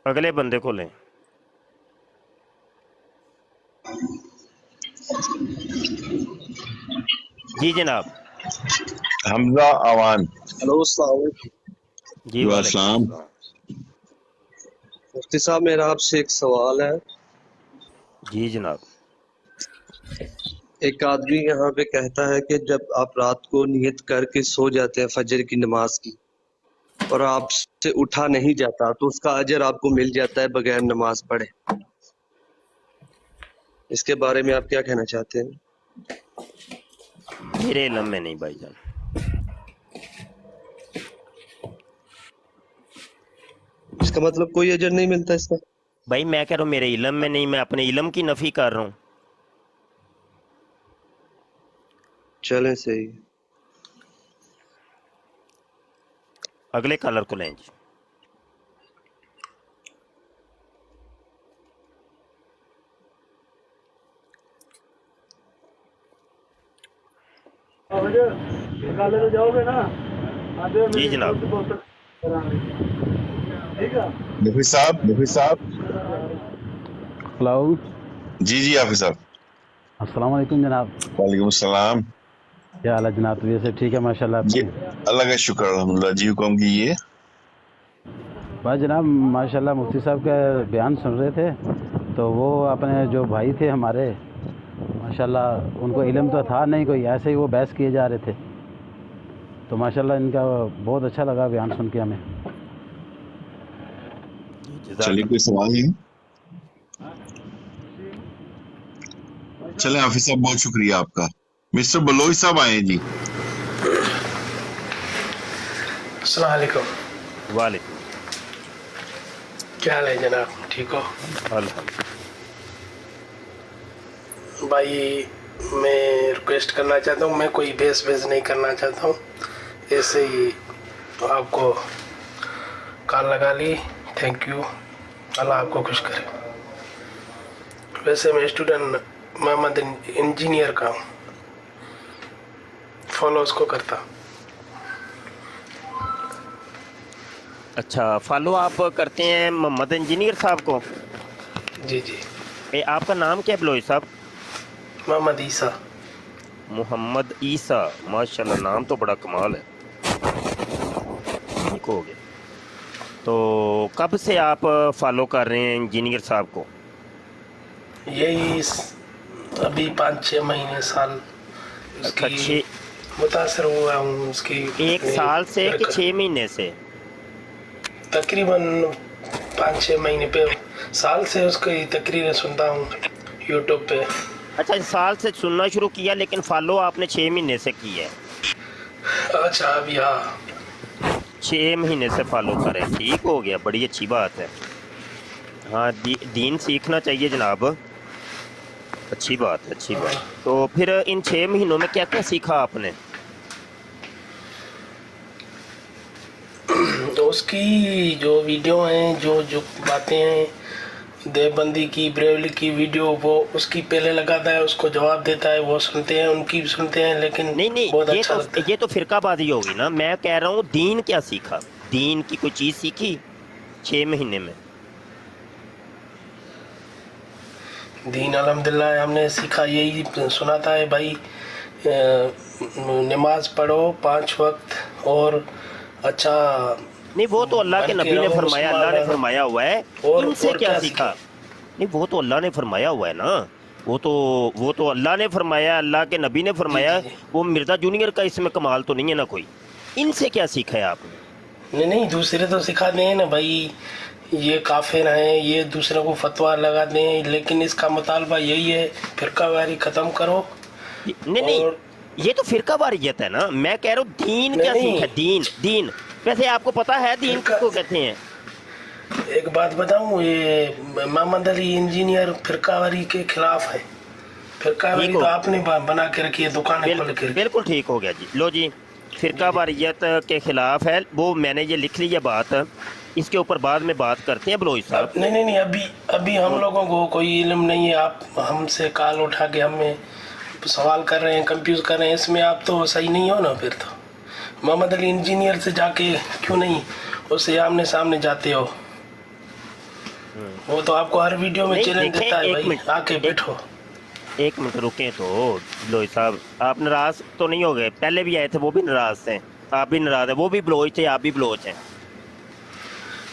اگلے بندے کو لیں. جی جناب. حمزہ اوان. ہلو السلام علیکم. جی وعلیکم السلام. مفتی صاحب میرا آپ سے ایک سوال ہے. جی جناب. ایک آدمی یہاں پہ کہتا ہے کہ جب آپ رات کو نیت کر کے سو جاتے ہیں فجر کی نماز کی اور آپ سے اٹھا نہیں جاتا تو اس کا اجر آپ کو مل جاتا ہے بغیر نماز پڑھے. اس کے بارے میں آپ کیا کہنا چاہتے ہیں؟ میرے علم میں نہیں بھائی جان. اس کا مطلب کوئی اجر نہیں ملتا اس کا؟ بھائی میں کہہ رہا ہوں میرے علم میں نہیں، میں اپنے علم کی نفی کر رہا ہوں. چلیں صحیح. اگلے کالر کو لیں جی. جی جناب. نفیس صاحب. ہلو جی حافظ صاحب. السلام علیکم جناب. وعلیکم السلام. کیا حال ہے جناب؟ طبیعت سے ٹھیک ہے ماشاء اللہ آپ جی کی؟ اللہ کا شکر الحمدللہ. جی حکم کیجیے. بس جناب ماشاء اللہ مفتی صاحب کا بیان سن رہے تھے تو وہ اپنے جو بھائی تھے ہمارے ماشاء اللہ ان کو علم تو تھا نہیں کوئی، ایسے ہی وہ بحث کیے جا رہے تھے تو ماشاء اللہ ان کا بہت اچھا لگا بیان سن کے ہمیں. جزاک چلیے کوئی سوال نہیں. چلیں حافظ صاحب بہت شکریہ آپ کا. مسٹر بلوچ صاحب آئے جی. السلام علیکم. وعلیکم. کیا حال ہے جناب؟ ٹھیک ہو؟ الحمد. بھائی میں ریکویسٹ کرنا چاہتا ہوں، میں کوئی بحث نہیں کرنا چاہتا ہوں، ایسے ہی آپ کو کال لگا لی. تھینک یو، اللہ آپ کو خوش کرے. ویسے میں اسٹوڈنٹ محمد انجینئر کا ہوں، فالو اس کو کرتا. اچھا فالو آپ کرتے ہیں محمد انجینئر صاحب کو؟ جی جی. آپ کا نام کیا بلوچ صاحب؟ محمد عیسیٰ. محمد عیسیٰ. ماشاء اللہ نام تو بڑا کمال ہے. ٹھیک ہو گیا. تو کب سے آپ فالو کر رہے ہیں انجینئر صاحب کو؟ یہی ابھی 5-6 مہینے سال اس اچھا کی متاثر ہوا ہوں اس کی. ایک سال سے کہ 6 مہینے سے؟ تقریباً 5-6 مہینے پہ سال سے اس کی تقریریں سنتا ہوں یوٹیوب پہ. اچھا سال سے سننا شروع کیا لیکن فالو آپ نے 6 مہینے سے کی ہے. اچھا ابھی ہاں 6 مہینے سے فالو کریں. ٹھیک ہو گیا، بڑی اچھی بات ہے. ہاں دین سیکھنا چاہیے جناب. اچھی بات ہے اچھی بات. تو پھر ان 6 مہینوں میں کیا کیا سیکھا آپ نے؟ تو اس کی جو ویڈیو ہیں جو باتیں ہیں دیوبندی کی بریولی کی ویڈیو، وہ اس کی پہلے لگاتا ہے، اس کو جواب دیتا ہے، وہ سنتے ہیں، ان کی بھی سنتے ہیں، لیکن نہیں بہت اچھا لگتا ہے. یہ تو فرقہ بازی ہوگی نا. میں کہہ رہا ہوں دین کیا سیکھا؟ دین کی کوئی چیز سیکھی 6 مہینے میں؟ دین الحمدللہ ہم نے سیکھا، یہی سناتا ہے بھائی نماز پڑھو 5 وقت اور اچھا نہیں وہ تو اللہ کے بن نبی نے رہو فرمایا، اللہ مسلمان نے رہو. فرمایا ہوا ہے. اور ان سے کیا سیکھیں؟ سیکھا؟ نہیں وہ تو اللہ نے فرمایا ہوا ہے نا. وہ تو اللہ نے فرمایا، اللہ کے نبی نے جی فرمایا. جی جی. وہ مرزا جونیئر کا اس میں کمال تو نہیں ہے نا کوئی. ان سے کیا سیکھا ہے آپ نے؟ نہیں دوسرے تو سکھاتے ہیں نا بھائی، یہ کافر ہیں، یہ دوسرے کو فتویٰ لگاتے ہیں، لیکن اس کا مطالبہ یہی ہے فرقہ واری ختم کرو. نہیں اور یہ تو فرقہ واریت ہے نا. میں کہہ رہا ہوں دین کیا سیکھا؟ نہیں دین ویسے آپ کو پتا ہے دین کس فرقہ، کو کہتے ہیں؟ ایک بات بتاؤں، یہ محمد علی انجینئر فرقہ واری کے خلاف ہے. فرقہ ٹھیک واری ہو تو آپ نے بنا کے رکھی ہے، دکانیں کھول کے رکھی. بالکل ٹھیک ہو گیا جی. لو جی فرقہ جی جی. واریت کے خلاف ہے وہ، میں نے یہ لکھ لی ہے بات. اس کے اوپر بعد میں بات کرتے ہیں بلوچ صاحب. نہیں ابھی ہم لوگوں کو کوئی علم نہیں ہے. آپ ہم سے کال اٹھا کے ہمیں سوال کر رہے ہیں، کنفیوز کر رہے ہیں، اس میں آپ تو صحیح نہیں ہو نا. پھر تو محمد علی انجینئر سے جا کے کیوں نہیں اس سے آمنے سامنے جاتے ہو؟ वो तो आपको हर वीडियो में नहीं, चैलेंज देखें, देता है एक भाई, मिनट, आके बैठो। एक मिनट रुकें तो बलोच साहब, आप नाराज तो नहीं हो गए? पहले भी आए थे, वो भी नाराज थे, आप भी नाराज है, वो भी बलोच थे, आप भी बलोच हैं।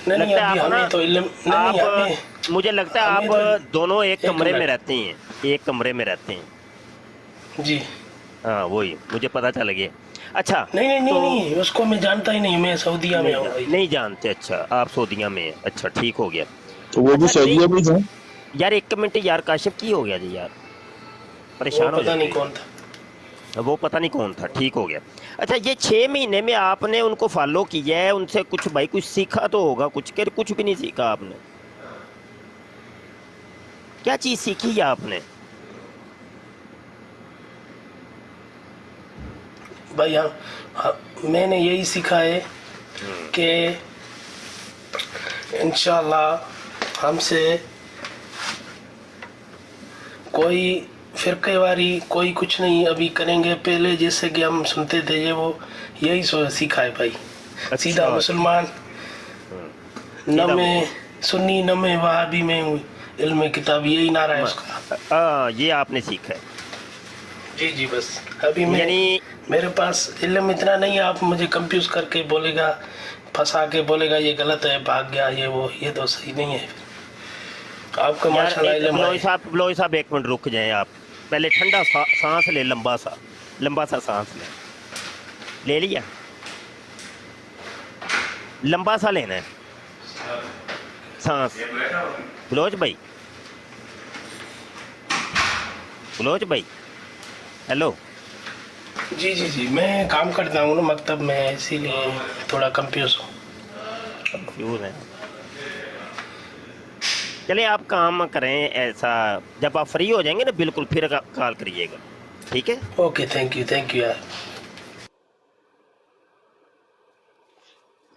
नहीं नहीं, लगता है अभी आप ना, हमें तो नहीं नहीं, आप अभी मुझे लगता है हमें आप तो दोनों एक एक कमरे में मिनट। रहते हैं, एक कमरे में रहते हैं। जी हाँ वही मुझे पता चल गया। अच्छा नहीं नहीं नहीं तो नहीं, उसको मैं जानता ही नहीं, मैं सऊदीया में हूँ भाई। नहीं जानते? अच्छा आप सऊदीया में हैं, अच्छा ठीक हो गया। तो वो भी अच्छा, सऊदीया में था। यार एक मिनट यार, काशिफ की हो गया जी यार, वो परेशान हो पता नहीं जाते कौन था। हैं। वो पता नहीं कौन था, ठीक हो गया। अच्छा ये 6 महीने में आपने उनको फॉलो किया है, उनसे कुछ भाई कुछ सीखा तो होगा कुछ, के कुछ भी नहीं सीखा आपने? क्या चीज़ सीखी है आपने? भाई मैंने यही सीखा है कि इंशाल्लाह हमसे कोई फिरकेवारी कोई कुछ नहीं अभी करेंगे। पहले जैसे कि हम सुनते थे ये वो, यही सीखा है भाई। सीधा मुसलमान, न मैं सुन्नी न मैं वहाबी में हूँ, इल्म किताब, यही नारा है उसका। ये आपने सीखा है? जी जी, बस अभी मैं यानी मेरे पास इल्म इतना नहीं है, आप मुझे कंफ्यूज करके बोलेगा, फंसा के बोलेगा ये गलत है, भाग गया ये वो, ये तो सही नहीं है। आपको माशाल्लाह इल्म है। बलोच साहब एक मिनट रुक जाएं आप, पहले ठंडा सांस ले, लंबा सा सांस ले लिया? लंबा सा लेना है सांस। बलोच भाई हेलो। जी जी जी, मैं काम करता हूँ ना मकतब में, इसीलिए थोड़ा कंफ्यूज हूँ। कंफ्यूज है? चलिए आप काम करें ऐसा, जब आप फ्री हो जाएंगे ना बिल्कुल फिर कॉल करिएगा, ठीक है? ओके, थैंक यू यार।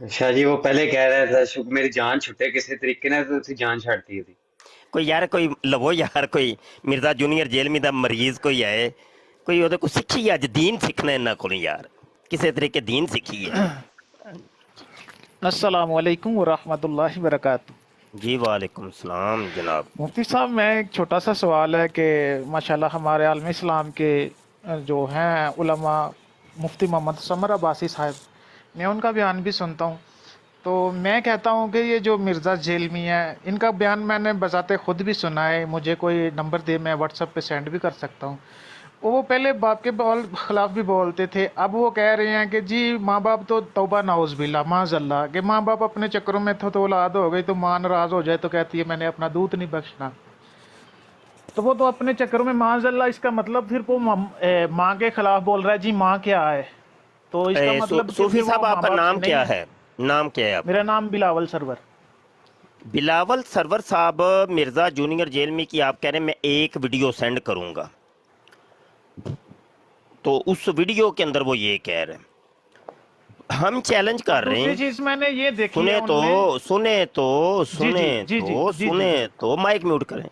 अच्छा जी, वो पहले कह रहा था शुभ मेरी जान छुटे किसी तरीके ने, तो उसकी जान छाड़ती थी। कोई यार कोई लवो यार, कोई मिर्जा जूनियर जेल में दा मरीज कोई आए, कोई ਉਹਦੇ को सीखी अज दीन सीखना इन्हों को यार, किसी तरीके दीन सीखी है। अस्सलामु अलैकुम वरहमतुल्लाहि वबरकातुहू। जी वालेकुम सलाम जनाब। मुफ्ती साहब, मैं एक छोटा सा सवाल है कि माशाल्लाह हमारे आलम इस्लाम के जो हैं उलमा, मुफ्ती मोहम्मद समर अब्बासी साहब, मैं उनका बयान भी सुनता हूँ। तो मैं कहता हूँ कि ये जो मिर्ज़ा जेलमी है, इनका बयान मैंने बजाते ख़ुद भी सुना है, मुझे कोई नंबर दे मैं व्हाट्सएप पे सेंड भी कर सकता हूँ। वो पहले बाप के ख़िलाफ़ भी बोलते थे, अब वो कह रहे हैं कि जी माँ बाप तो तौबा नाउज़ बिल्ला माज़ल्ला, कि माँ बाप अपने चक्करों में तो औलाद हो गई तो माँ नाराज़ हो जाए तो कहती है मैंने अपना दूध नहीं बख्शना। तो वो तो अपने चक्करों में माज़ल्ला, इसका मतलब फिर वो माँ के ख़िलाफ़ बोल रहा है जी माँ क्या है, तो इसका मतलब सूफी साहब आपका नाम क्या है? नाम क्या है आपका? मेरा नाम बिलावल सरवर। बिलावल सरवर साहब, मिर्ज़ा जूनियर जेल में की आप कह रहे हैं मैं एक वीडियो सेंड करूँगा, तो उस वीडियो के अंदर वो ये कह रहे हैं, हम चैलेंज कर रहे हैं। चीज मैंने ये देखी सुने है सुने तो माइक म्यूट करें,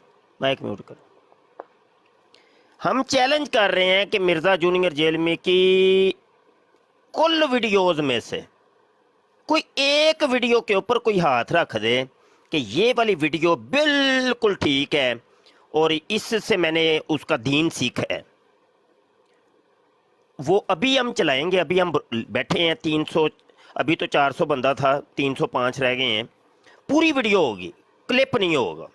हम चैलेंज कर रहे हैं कि मिर्ज़ा जूनियर जेल में की कुल वीडियोस में से कोई एक वीडियो के ऊपर कोई हाथ रख दे कि ये वाली वीडियो बिल्कुल ठीक है और इससे मैंने उसका दीन सीखा है, वो अभी हम चलाएंगे। अभी हम बैठे हैं 300, अभी तो 400 बंदा था, 305 रह गए हैं, पूरी वीडियो होगी, क्लिप नहीं होगा।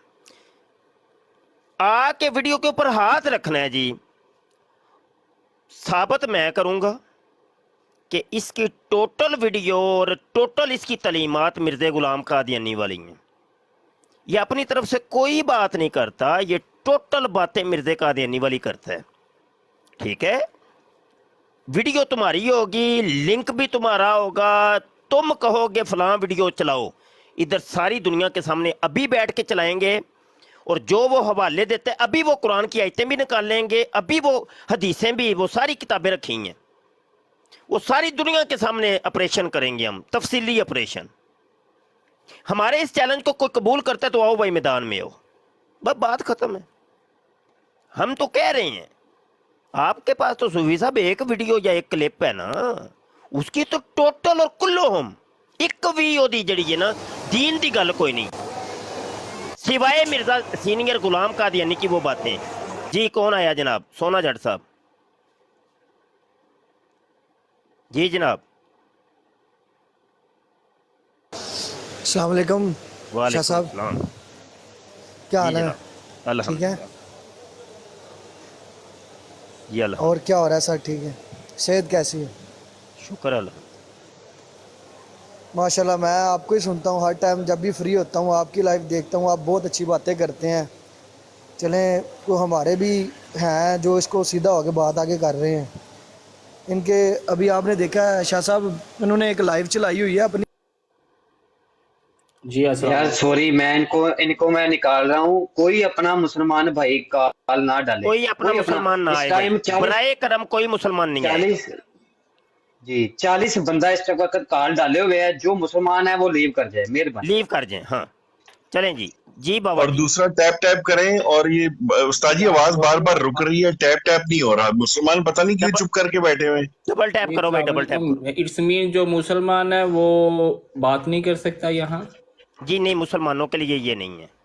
आके वीडियो के ऊपर हाथ रखना है जी, साबित मैं करूंगा कि इसकी टोटल वीडियो और टोटल इसकी तलीमात मिर्ज़ा गुलाम कादियानी वाली हैं। ये अपनी तरफ से कोई बात नहीं करता, ये टोटल बातें मिर्ज़ा कादियानी वाली करता है, ठीक है? वीडियो तुम्हारी होगी, लिंक भी तुम्हारा होगा, तुम कहोगे फलां वीडियो चलाओ, इधर सारी दुनिया के सामने अभी बैठ के चलाएंगे, और जो वो हवाले देते हैं अभी वो कुरान की आयतें भी निकाल लेंगे, अभी वो हदीसें भी, वो सारी किताबें रखी हैं, वो सारी दुनिया के सामने ऑपरेशन करेंगे हम, तफसीली ऑपरेशन। हमारे इस चैलेंज को कोई कबूल करता है तो आओ भाई मैदान में आओ, बस बात खत्म है। हम तो कह रहे हैं, आपके पास तो सूफी साहब एक वीडियो या एक क्लिप है ना, उसकी तो टोटल और कुल्लो हम एक भी ओदी जड़ी है ना दीन दी गल कोई नहीं, सिवाय मिर्जा सीनियर गुलाम कादियानी की वो बातें। जी कौन आया जनाब? सोना जट साहब। जी जनाब। अस्सलाम वालेकुम शाह वालेकुम साहब, सलाम। क्या जी हाल है? जनाब, ठीक है। अल्हम्दुलिल्लाह। जी अल्लाह और क्या हो रहा है सर? ठीक है। सेहत कैसी है? शुक्र अल्लाह। माशाल्लाह, मैं आपको ही सुनता हूँ हर टाइम, जब भी फ्री होता हूँ आपकी लाइव देखता हूँ, आप बहुत अच्छी बातें करते हैं। चलें, तो हमारे भी हैं जो इसको सीधा होकर बात आगे कर रहे हैं। इनके अभी आपने देखा है शाह साहब, इन्होंने एक लाइव चलाई हुई है अपनी। जी अस्सलाम यार वालेकुम। सॉरी, मैं इनको मैं निकाल रहा हूँ। कोई अपना मुसलमान भाई कॉल ना डाले, कोई अपना कोई अपना। मुसलमान ना इस आए भाई, टाइम 40 बराए करम कोई मुसलमान नहीं आए। 40 जी 40 बंदा इस वक्त कॉल डाले हुए है। जो मुसलमान है वो लीव कर जाए, मेहरबानी। लीव कर जाए। हाँ चलें जी। जी बाबा और जी। दूसरा टैप टैप करें। और ये उस्ताद जी आवाज बार बार रुक रही है, टैप टैप नहीं हो रहा। मुसलमान पता नहीं क्यों डबल चुप करके बैठे हुए हैं। डबल टैप जी करो भाई, अस्सलाम डबल टैप करो। वालेकुम। इट्स मीन जो मुसलमान है वो बात नहीं कर सकता यहाँ। जी नहीं, मुसलमानों के लिए ये नहीं है।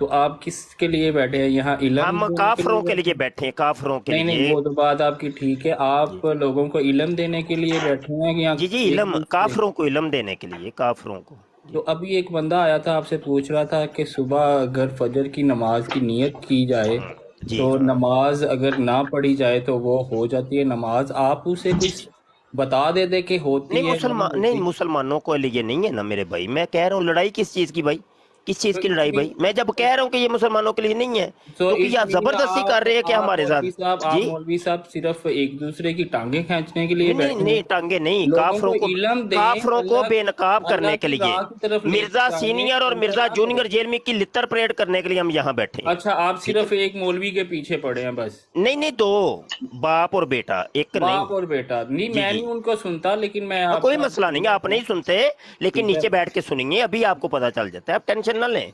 तो आप किसके लिए बैठे हैं यहाँ? इल्म हम देने के लिए काफरों के बैठे लिए हैं? बैठे हैं, काफरों के नहीं नहीं, लिए। वो तो बात आपकी ठीक है। जी आप लोगों को इल्म देने के लिए बैठे हैं या जी जी, एक इलम दूसरे? काफरों को इलम देने के लिए, काफरों को। तो जी अभी एक बंदा आया था, आपसे पूछ रहा था कि सुबह अगर फजर की नमाज की नियत की जाए जी। तो नमाज अगर ना पढ़ी जाए तो वो हो जाती है नमाज। आप उसे कुछ बता देते कि होती नहीं है नहीं नहीं, होती। मुसलमानों को लिए नहीं है ना मेरे भाई। मैं कह रहा हूँ लड़ाई किस चीज की भाई, किस चीज तो की लड़ाई भाई? मैं जब कह रहा हूँ कि ये मुसलमानों के लिए नहीं है, तो तो कि इट्स आप मीन जबरदस्ती कर रहे हैं कि हमारे साथ। आप जी मौलवी साहब सिर्फ एक दूसरे की टांगे खींचने के लिए नहीं नहीं बैठे नहीं, हैं। टांगे नहीं, लोगों को इल्म दें, काफरों को बेनकाब अल्लाह करने के की लिए। राह की तरफ लेके मिर्जा जाएं, सीनियर और उल्टा मिर्जा ना करें। जूनियर जेल में की लित्तर परेड करने के लिए हम यहाँ बैठे हैं। अच्छा, आप ठीक है। सिर्फ एक मौलवी के पीछे पड़े हैं बस? नहीं नहीं, दो, बाप और बेटा, एक बाप नहीं। और बेटा नहीं, जी मैं जी। नहीं उनको सुनता, लेकिन मैं कोई आपका मसला नहीं, आप नहीं सुनते, लेकिन ठीक है। नीचे बैठ के सुनिए, अभी आपको पता चल जाता है, आप टेंशन ना लें।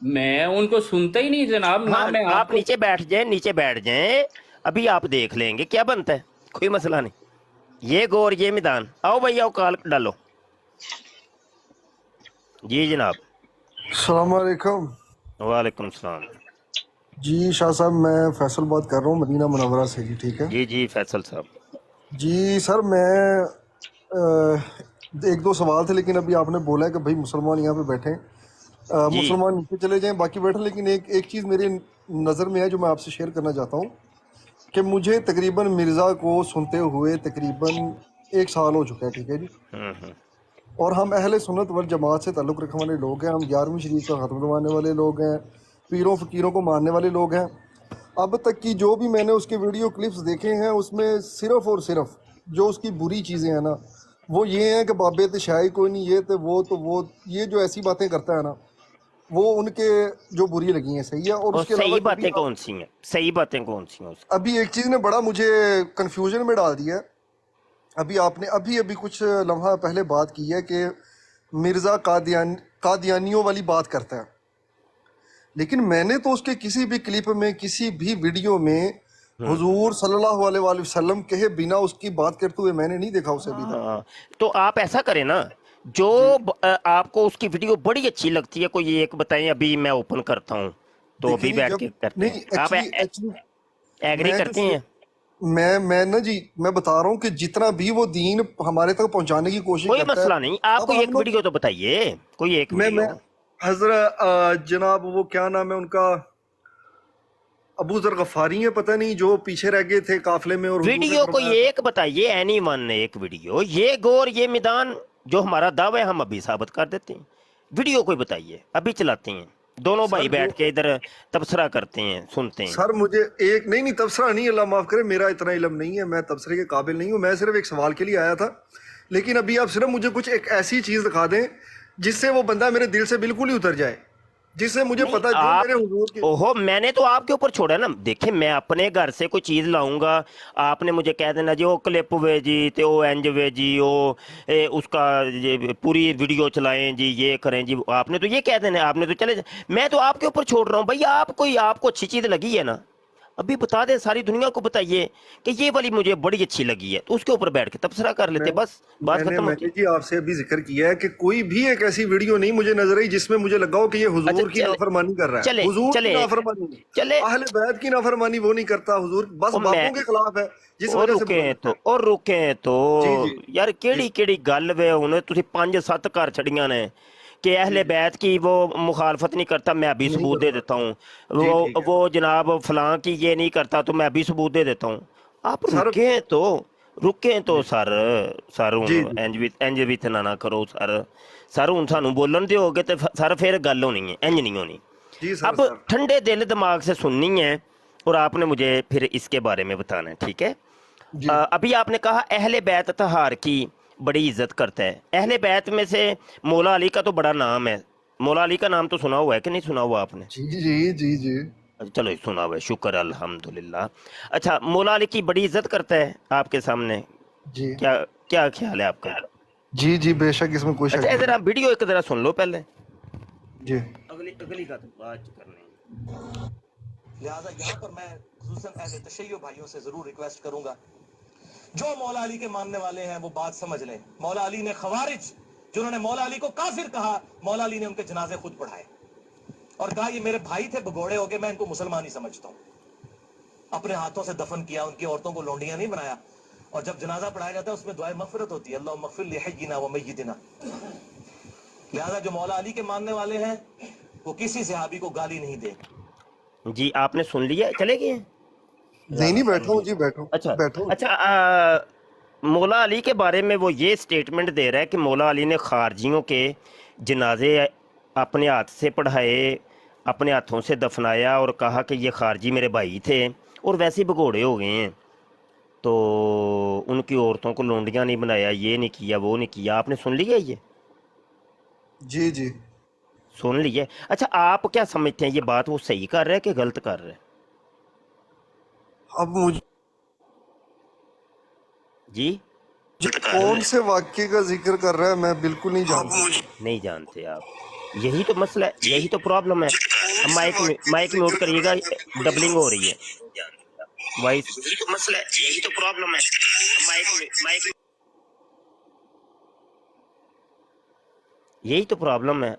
मैं उनको सुनता ही नहीं जनाब, ना हाँ मैं आप आपको। नीचे बैठ जाएं, नीचे बैठ जाएं, अभी आप देख लेंगे क्या बनता है, कोई मसला नहीं। ये गौर ये मैदान, आओ भाई आओ, कॉल डालो। जी जनाब। अस्सलाम वालेकुम। वालेकुम सलाम। जी शाह साहब, मैं फैसल बात कर रहा हूँ मदीना मुनव्वरा से जी। ठीक है जी जी फैसल साहब। जी। सर मैं एक दो सवाल थे, लेकिन अभी आपने बोला है कि भाई मुसलमान यहाँ पे बैठे हैं। जी मुसलमान नीचे चले जाएं, बाकी बैठे। लेकिन एक चीज़ मेरी नज़र में है जो मैं आपसे शेयर करना चाहता हूँ कि मुझे तकरीबन मिर्ज़ा को सुनते हुए तकरीबन 1 साल हो चुका है। ठीक है जी। हम्म। और हम अहले सुन्नत वल जमात से ताल्लुक़ रखने वाले लोग हैं। हम 11वीं शरीफ का ख़त्म करवाने वाले लोग हैं, पीरों फ़कीरों को मानने वाले लोग हैं। अब तक की जो भी मैंने उसके वीडियो क्लिप्स देखे हैं, उसमें सिर्फ़ और सिर्फ जो उसकी बुरी चीज़ें हैं ना, वो ये हैं कि बाबे तशाई कोई नहीं, ये तो वो ये जो ऐसी बातें करता है ना, वो उनके जो बुरी लगी हैं। सही है। और और उसके अलावा सही बातें कौन सी हैं? सही बातें कौन सी हैं उसकी? अभी एक चीज़ ने बड़ा मुझे कन्फ्यूजन में डाल दिया है। अभी आपने अभी कुछ लम्हा पहले बात की है कि मिर्ज़ा कादियानियों वाली बात करता है, लेकिन मैंने तो उसके किसी भी क्लिप में, किसी भी वीडियो में हुजूर सल्लल्लाहु अलैहि वसल्लम कहे बिना उसकी बात करते हुए मैंने नहीं देखा उसे अभी तक। हाँ, तो आप ऐसा करें ना, जो आपको उसकी वीडियो बड़ी अच्छी लगती है, कोई एक बताएं, अभी मैं ओपन करता हूँ तो अभी देखिए बैठ जब के करते नहीं, हैं। आप एक्चुअली एग्री मैं करते हैं? मैं ना जी, मैं बता रहा हूँ कि जितना भी वो दीन हमारे तक पहुंचाने की कोशिश कोई करता है। मसला नहीं, आप अब कोई हम एक लोग, वीडियो तो बताइए, कोई एक मैं वीडियो। हजरत जनाब वो क्या नाम है उनका, अबू जर गफारी है, पता नहीं, जो पीछे रह गए थे काफले में। और हुजूर ने वीडियो कोई फरमाया एक बताइए, एनी वन एक वीडियो। ये गौर ये मैदान जो हमारा दावा है हम अभी साबित कर देते हैं। वीडियो कोई बताइए, अभी चलाते हैं, दोनों भाई सर बैठ के इधर तबसरा करते हैं, सुनते हैं। सर मुझे एक नहीं तबसरा नहीं, अल्लाह माफ करे, मेरा इतना इल्म नहीं है, मैं तबसरे के काबिल नहीं हूँ। मैं सिर्फ एक सवाल के लिए आया था। लेकिन अभी आप सिर्फ मुझे कुछ एक ऐसी चीज दिखा दें जिससे वो बंदा मेरे दिल से बिल्कुल ही उतर जाए, जिससे मुझे नहीं, पता जो आप मेरे हुजूर के। ओहो, मैंने तो आपके ऊपर छोड़ा ना। देखिए मैं अपने घर से कोई चीज लाऊंगा, आपने मुझे कह देना जी वो क्लिप वे जी, ते वो एंज वे जी, वो उसका ये पूरी वीडियो चलाएं जी, ये करें जी, आपने तो ये कह देना, आपने तो चले। मैं तो आपके ऊपर छोड़ रहा हूँ भाई, आप कोई आपको अच्छी चीज लगी है ना, अभी बता दें, सारी दुनिया को बताइए कि ये वाली मुझे बड़ी अच्छी लगी है, तो उसके ऊपर बैठ के तबसरा कर लेते, बस बात खत्म होती। मैंने जी आपसे अभी जिक्र किया है कि कोई भी एक ऐसी वीडियो नहीं मुझे नजर आई जिसमें मुझे लगा हो कि ये हुजूर की नाफरमानी कर रहा है। चले हुजूर चले की नाफरमानी, चले अहले बैत की नाफरमानी वो नहीं करता हुजूर, बस और बापों के खिलाफ है जिस और वजह से रुके तो और रुके तो यार केड़ी गल वे हुण तुसीं 5-7 घर छड़ियां ने कि अहले बैत की वो मुखालफत नहीं करता, मैं अभी सबूत दे देता हूँ, वो जनाब फलां की ये नहीं करता तो मैं अभी सबूत दे देता हूँ। आप रुके तो सर हुण इंज भी इतना ना करो सर हुण सानू बोलन दिओगे ते सर फिर गल होनी है, इंज नहीं होनी। अब ठंडे दिल दिमाग से सुननी है और आपने मुझे फिर इसके बारे में बताना है, ठीक है। अभी आपने कहा अहले बैत तहार की बड़ी इज्जत करता है। अहले बैत में से मौला अली का तो बड़ा नाम है। मौला अली का नाम तो सुना हुआ है कि नहीं सुना हुआ आपने? जी जी जी जी चलो सुना हुआ है, शुक्र अल्हम्दुलिल्लाह। अच्छा, मौला अली की बड़ी इज्जत करता है आपके सामने जी, क्या क्या ख्याल है आपका? जी जी बेशक, इसमें कोई शक अच्छा, जरा वीडियो एक जरा सुन लो पहले जी। अगली का तो बात करनी। लिहाजा यहाँ पर मैं खुसूसन अहले तशय्युअ भाइयों से जरूर रिक्वेस्ट करूंगा, जो मौला अली के मानने वाले हैं वो बात समझ लें। मौला अली ने खवारिज जिन्होंने मौला अली को काफिर कहा, मौला अली ने उनके जनाजे खुद पढ़ाए और कहा ये मेरे भाई थे, भगोड़े हो गए, मैं इनको मुसलमान ही समझता हूं। अपने हाथों से दफन किया, उनकी औरतों को लोंडियां नहीं बनाया। और जब जनाजा पढ़ाया जाता है उसमें दुआए मगफिरत होती है, अल्लाह मगफिर लिहय्यिना व मय्यितिना। लिहाजा जो मौला अली के मानने वाले हैं वो किसी सहाबी को गाली नहीं दे। जी आपने सुन लिया, चले गए? नहीं बैठो जी, बैठो। अच्छा मौला अली के बारे में वो ये स्टेटमेंट दे रहा है कि मौला अली ने खारजियों के जनाजे अपने हाथ से पढ़ाए, अपने हाथों से दफनाया और कहा कि ये खारजी मेरे भाई थे और वैसे ही भगोड़े हो गए हैं, तो उनकी औरतों को लोंडियां नहीं बनाया, ये नहीं किया, वो नहीं किया। आपने सुन लिया ये? जी जी सुन लिया। अच्छा, आप क्या समझते हैं, ये बात वो सही कर रहा है कि गलत कर रहा है? अब मुझे जी कौन से वाक्य का जिक्र कर रहा है मैं बिल्कुल नहीं जानता। नहीं जानते आप? यही तो मसला है, यही तो प्रॉब्लम है। अब माइक म्यूट करिएगा, डबलिंग हो रही है वॉइस। यही तो मसला है, यही तो प्रॉब्लम है। माइक यही तो प्रॉब्लम है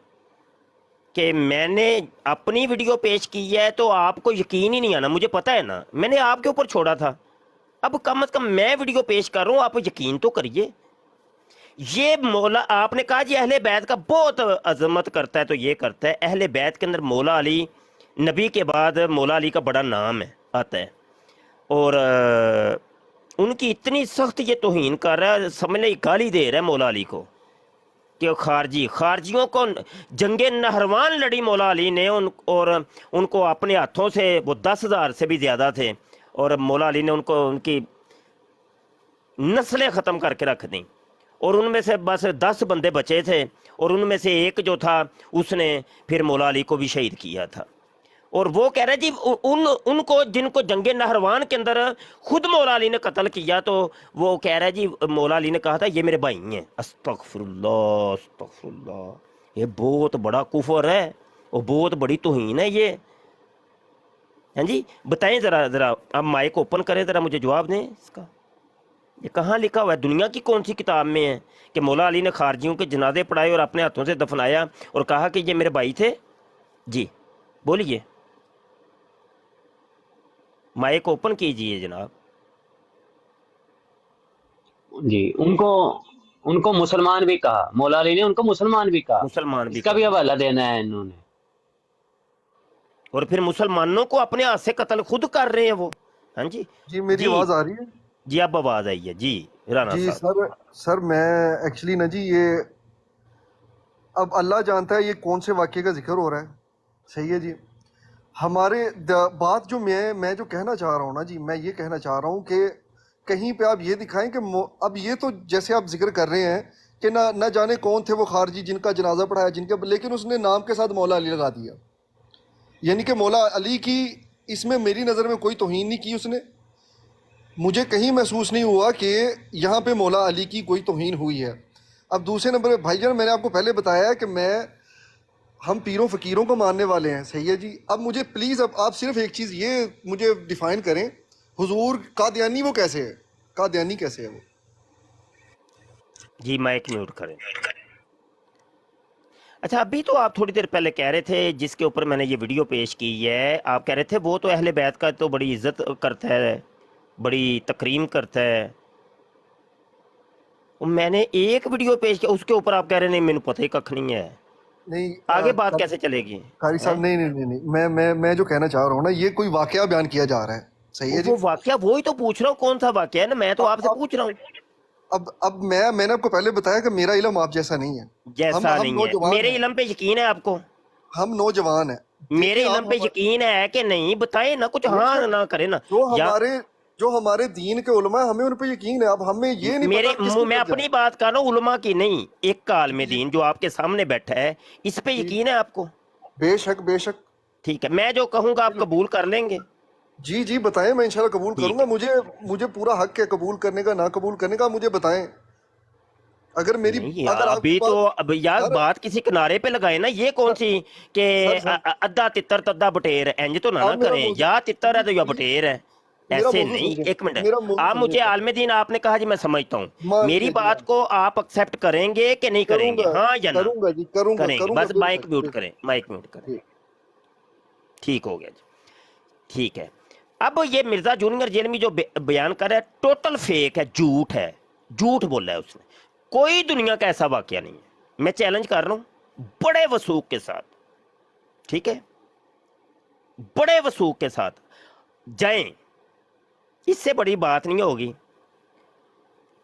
कि मैंने अपनी वीडियो पेश की है तो आपको यकीन ही नहीं आना। मुझे पता है ना, मैंने आपके ऊपर छोड़ा था, अब कम से कम मैं वीडियो पेश कर रहा हूँ, आप यकीन तो करिए। ये मौला, आपने कहा जी अहले बैत का बहुत अजमत करता है, तो ये करता है। अहले बैत के अंदर मौला अली नबी के बाद मौला अली का बड़ा नाम है, आता है, और उनकी इतनी सख्त ये तौहीन कर रहा है, समझ ले गाली दे रहा है मौला अली को कि खारजियों को जंगे नहरवान लड़ी मौला अली ने और उनको अपने हाथों से, वो 10,000 से भी ज़्यादा थे, और मौला अली ने उनको उनकी नस्लें ख़त्म करके रख दी, और उनमें से बस 10 बंदे बचे थे, और उनमें से एक जो था उसने फिर मौला अली को भी शहीद किया था। और वो कह रहे जी उनको जिनको जंगे नहरवान के अंदर खुद मौला अली ने कत्ल किया, तो वो कह रहा है जी मौला अली ने कहा था ये मेरे भाई हैं। अस्तगफुरुल्लाह अस्तगफुरुल्लाह, ये बहुत बड़ा कुफर है और बहुत बड़ी तौहीन है ये। हाँ जी, बताएं ज़रा आप माइक ओपन करें, ज़रा मुझे जवाब दें इसका। ये कहाँ लिखा हुआ है, दुनिया की कौन सी किताब में है कि मौला अली ने खारजियों के जनाजे पढ़ाए और अपने हाथों से दफनाया और कहा कि ये मेरे भाई थे? जी बोलिए, माइक ओपन कीजिए जनाब। जी, उनको मुसलमान भी कहा, मौला अली ने उनको मुसलमान भी कहा, इसका भी हवाला देना है इन्होंने। और फिर मुसलमानों को अपने हाथ से कत्ल खुद कर रहे हैं वो। हाँ जी जी, मेरी आवाज आ रही है? जी अब आवाज आई है जी राना जी साहब। सर मैं एक्चुअली ना जी, ये अब अल्लाह जानता है ये कौन से वाक्य का जिक्र हो रहा है, सही है जी। हमारे बात जो मैं जो कहना चाह रहा हूँ ना जी, मैं ये कहना चाह रहा हूँ कि कहीं पे आप ये दिखाएं कि अब ये तो जैसे आप जिक्र कर रहे हैं कि ना जाने कौन थे वो खारजी जिनका जनाजा पढ़ाया, लेकिन उसने नाम के साथ मौला अली लगा दिया, यानी कि मौला अली की इसमें मेरी नज़र में कोई तौहीन नहीं की उसने। मुझे कहीं महसूस नहीं हुआ कि यहाँ पे मौला अली की कोई तौहीन हुई है। अब दूसरे नंबर पे भाईजान, मैंने आपको पहले बताया है कि मैं ہم پیروں فقیروں کو ماننے والے ہیں, صحیح ہے جی. اب مجھے پلیز اب آپ صرف ایک چیز یہ مجھے ڈیفائن کریں, حضور قادیانی وہ کیسے ہے, قادیانی کیسے ہے وہ؟ جی مائک میوٹ کریں. اچھا ابھی تو آپ تھوڑی دیر پہلے کہہ رہے تھے, جس کے اوپر میں نے یہ ویڈیو پیش کی ہے, آپ کہہ رہے تھے وہ تو اہل بیت کا تو بڑی عزت کرتا ہے, بڑی تکریم کرتا ہے. میں نے ایک ویڈیو پیش کیا, اس کے اوپر آپ کہہ رہے ہیں نہیں مجھے پتہ ہی ککھ نہیں ہے. نہیں آگے بات کیسے چلے گی؟ قاری صاحب نہیں نہیں نہیں نہیں, میں جو کہنا چاہ رہا ہوں نا, یہ کوئی واقعہ بیان کیا جا رہا ہے, صحیح ہے جی. وہ واقعہ وہی تو پوچھ رہا ہوں, کون سا واقعہ ہے نا, میں تو آپ سے پوچھ رہا ہوں. اب میں نے آپ کو پہلے بتایا کہ میرا علم آپ جیسا نہیں ہے. جیسا ہم نہیں ہے. نوجوان میرے ہیں, علم پہ یقین ہے آپ کو؟ ہم نوجوان ہیں. میرے علم پہ یقین ہے کہ نہیں؟ بتائیں نا کچھ, ہاں نہ کرے نا. جو ہمارے دین کے علماء ہیں ہمیں ان پہ یقین ہے. اب ہمیں یہ نہیں میرے پتا کس کی میں طرف اپنی بات کر رہا ہوں, علماء کی نہیں. ایک عالم دین جو آپ کے سامنے بیٹھا ہے, اس پہ یقین ہے آپ کو؟ بے شک بے شک. ٹھیک ہے, میں جو کہوں گا آپ قبول کر لیں گے؟ جی جی بتائیں, میں انشاءاللہ قبول کروں گا. مجھے پورا حق ہے قبول کرنے کا, نہ قبول کرنے کا. مجھے بتائیں اگر میری نہیں اگر آپ ابھی تو اب یار بات کسی کنارے پہ لگائے نا, یہ کون سی کہ ادھا تتر تدھا بٹیر, انج تو نہ کریں. یا تتر ہے تو یا بٹیر ہے, ایسے نہیں. ایک منٹ, آپ مجھے عالم دین آپ نے کہا جی میں سمجھتا ہوں, میری بات کو آپ ایکسیپٹ کریں گے کہ نہیں کریں گے؟ ہاں یا نہ کریں گے؟ بس مائک میوٹ کریں, مائک میوٹ کریں. ٹھیک ہو گیا جی, ٹھیک ہے. اب یہ مرزا جونیئر جیلمی جو بیان کر رہا ہے ٹوٹل فیک ہے, جھوٹ ہے, جھوٹ بولا ہے اس نے. کوئی دنیا کا ایسا واقعہ نہیں ہے. میں چیلنج کر رہا ہوں بڑے وثوق کے ساتھ, ٹھیک ہے, بڑے وثوق کے ساتھ جائیں, اس سے بڑی بات نہیں ہوگی.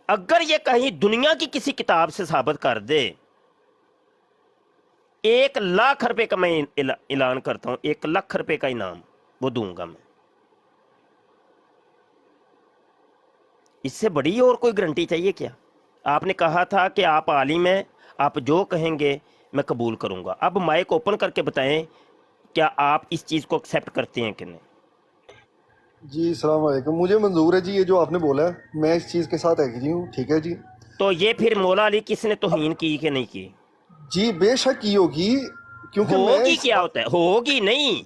اگر یہ کہیں دنیا کی کسی کتاب سے ثابت کر دے, 1,00,000 روپے کا میں اعلان کرتا ہوں, 1,00,000 روپے کا انعام وہ دوں گا میں. اس سے بڑی اور کوئی گارنٹی چاہیے کیا؟ آپ نے کہا تھا کہ آپ عالم ہیں, آپ جو کہیں گے میں قبول کروں گا. اب مائک اوپن کر کے بتائیں کیا آپ اس چیز کو ایکسیپٹ کرتے ہیں کہ نہیں؟ جی السلام علیکم, مجھے منظور ہے جی یہ جو آپ نے بولا ہے, میں اس چیز کے ساتھ ایگری ہوں, ٹھیک ہے جی. تو یہ پھر مولا علی کس نے توہین کی کہ نہیں کی؟ جی بے شک کی ہوگی, کیونکہ ہوگی کیا ہوتا ہے؟ ہوگی نہیں,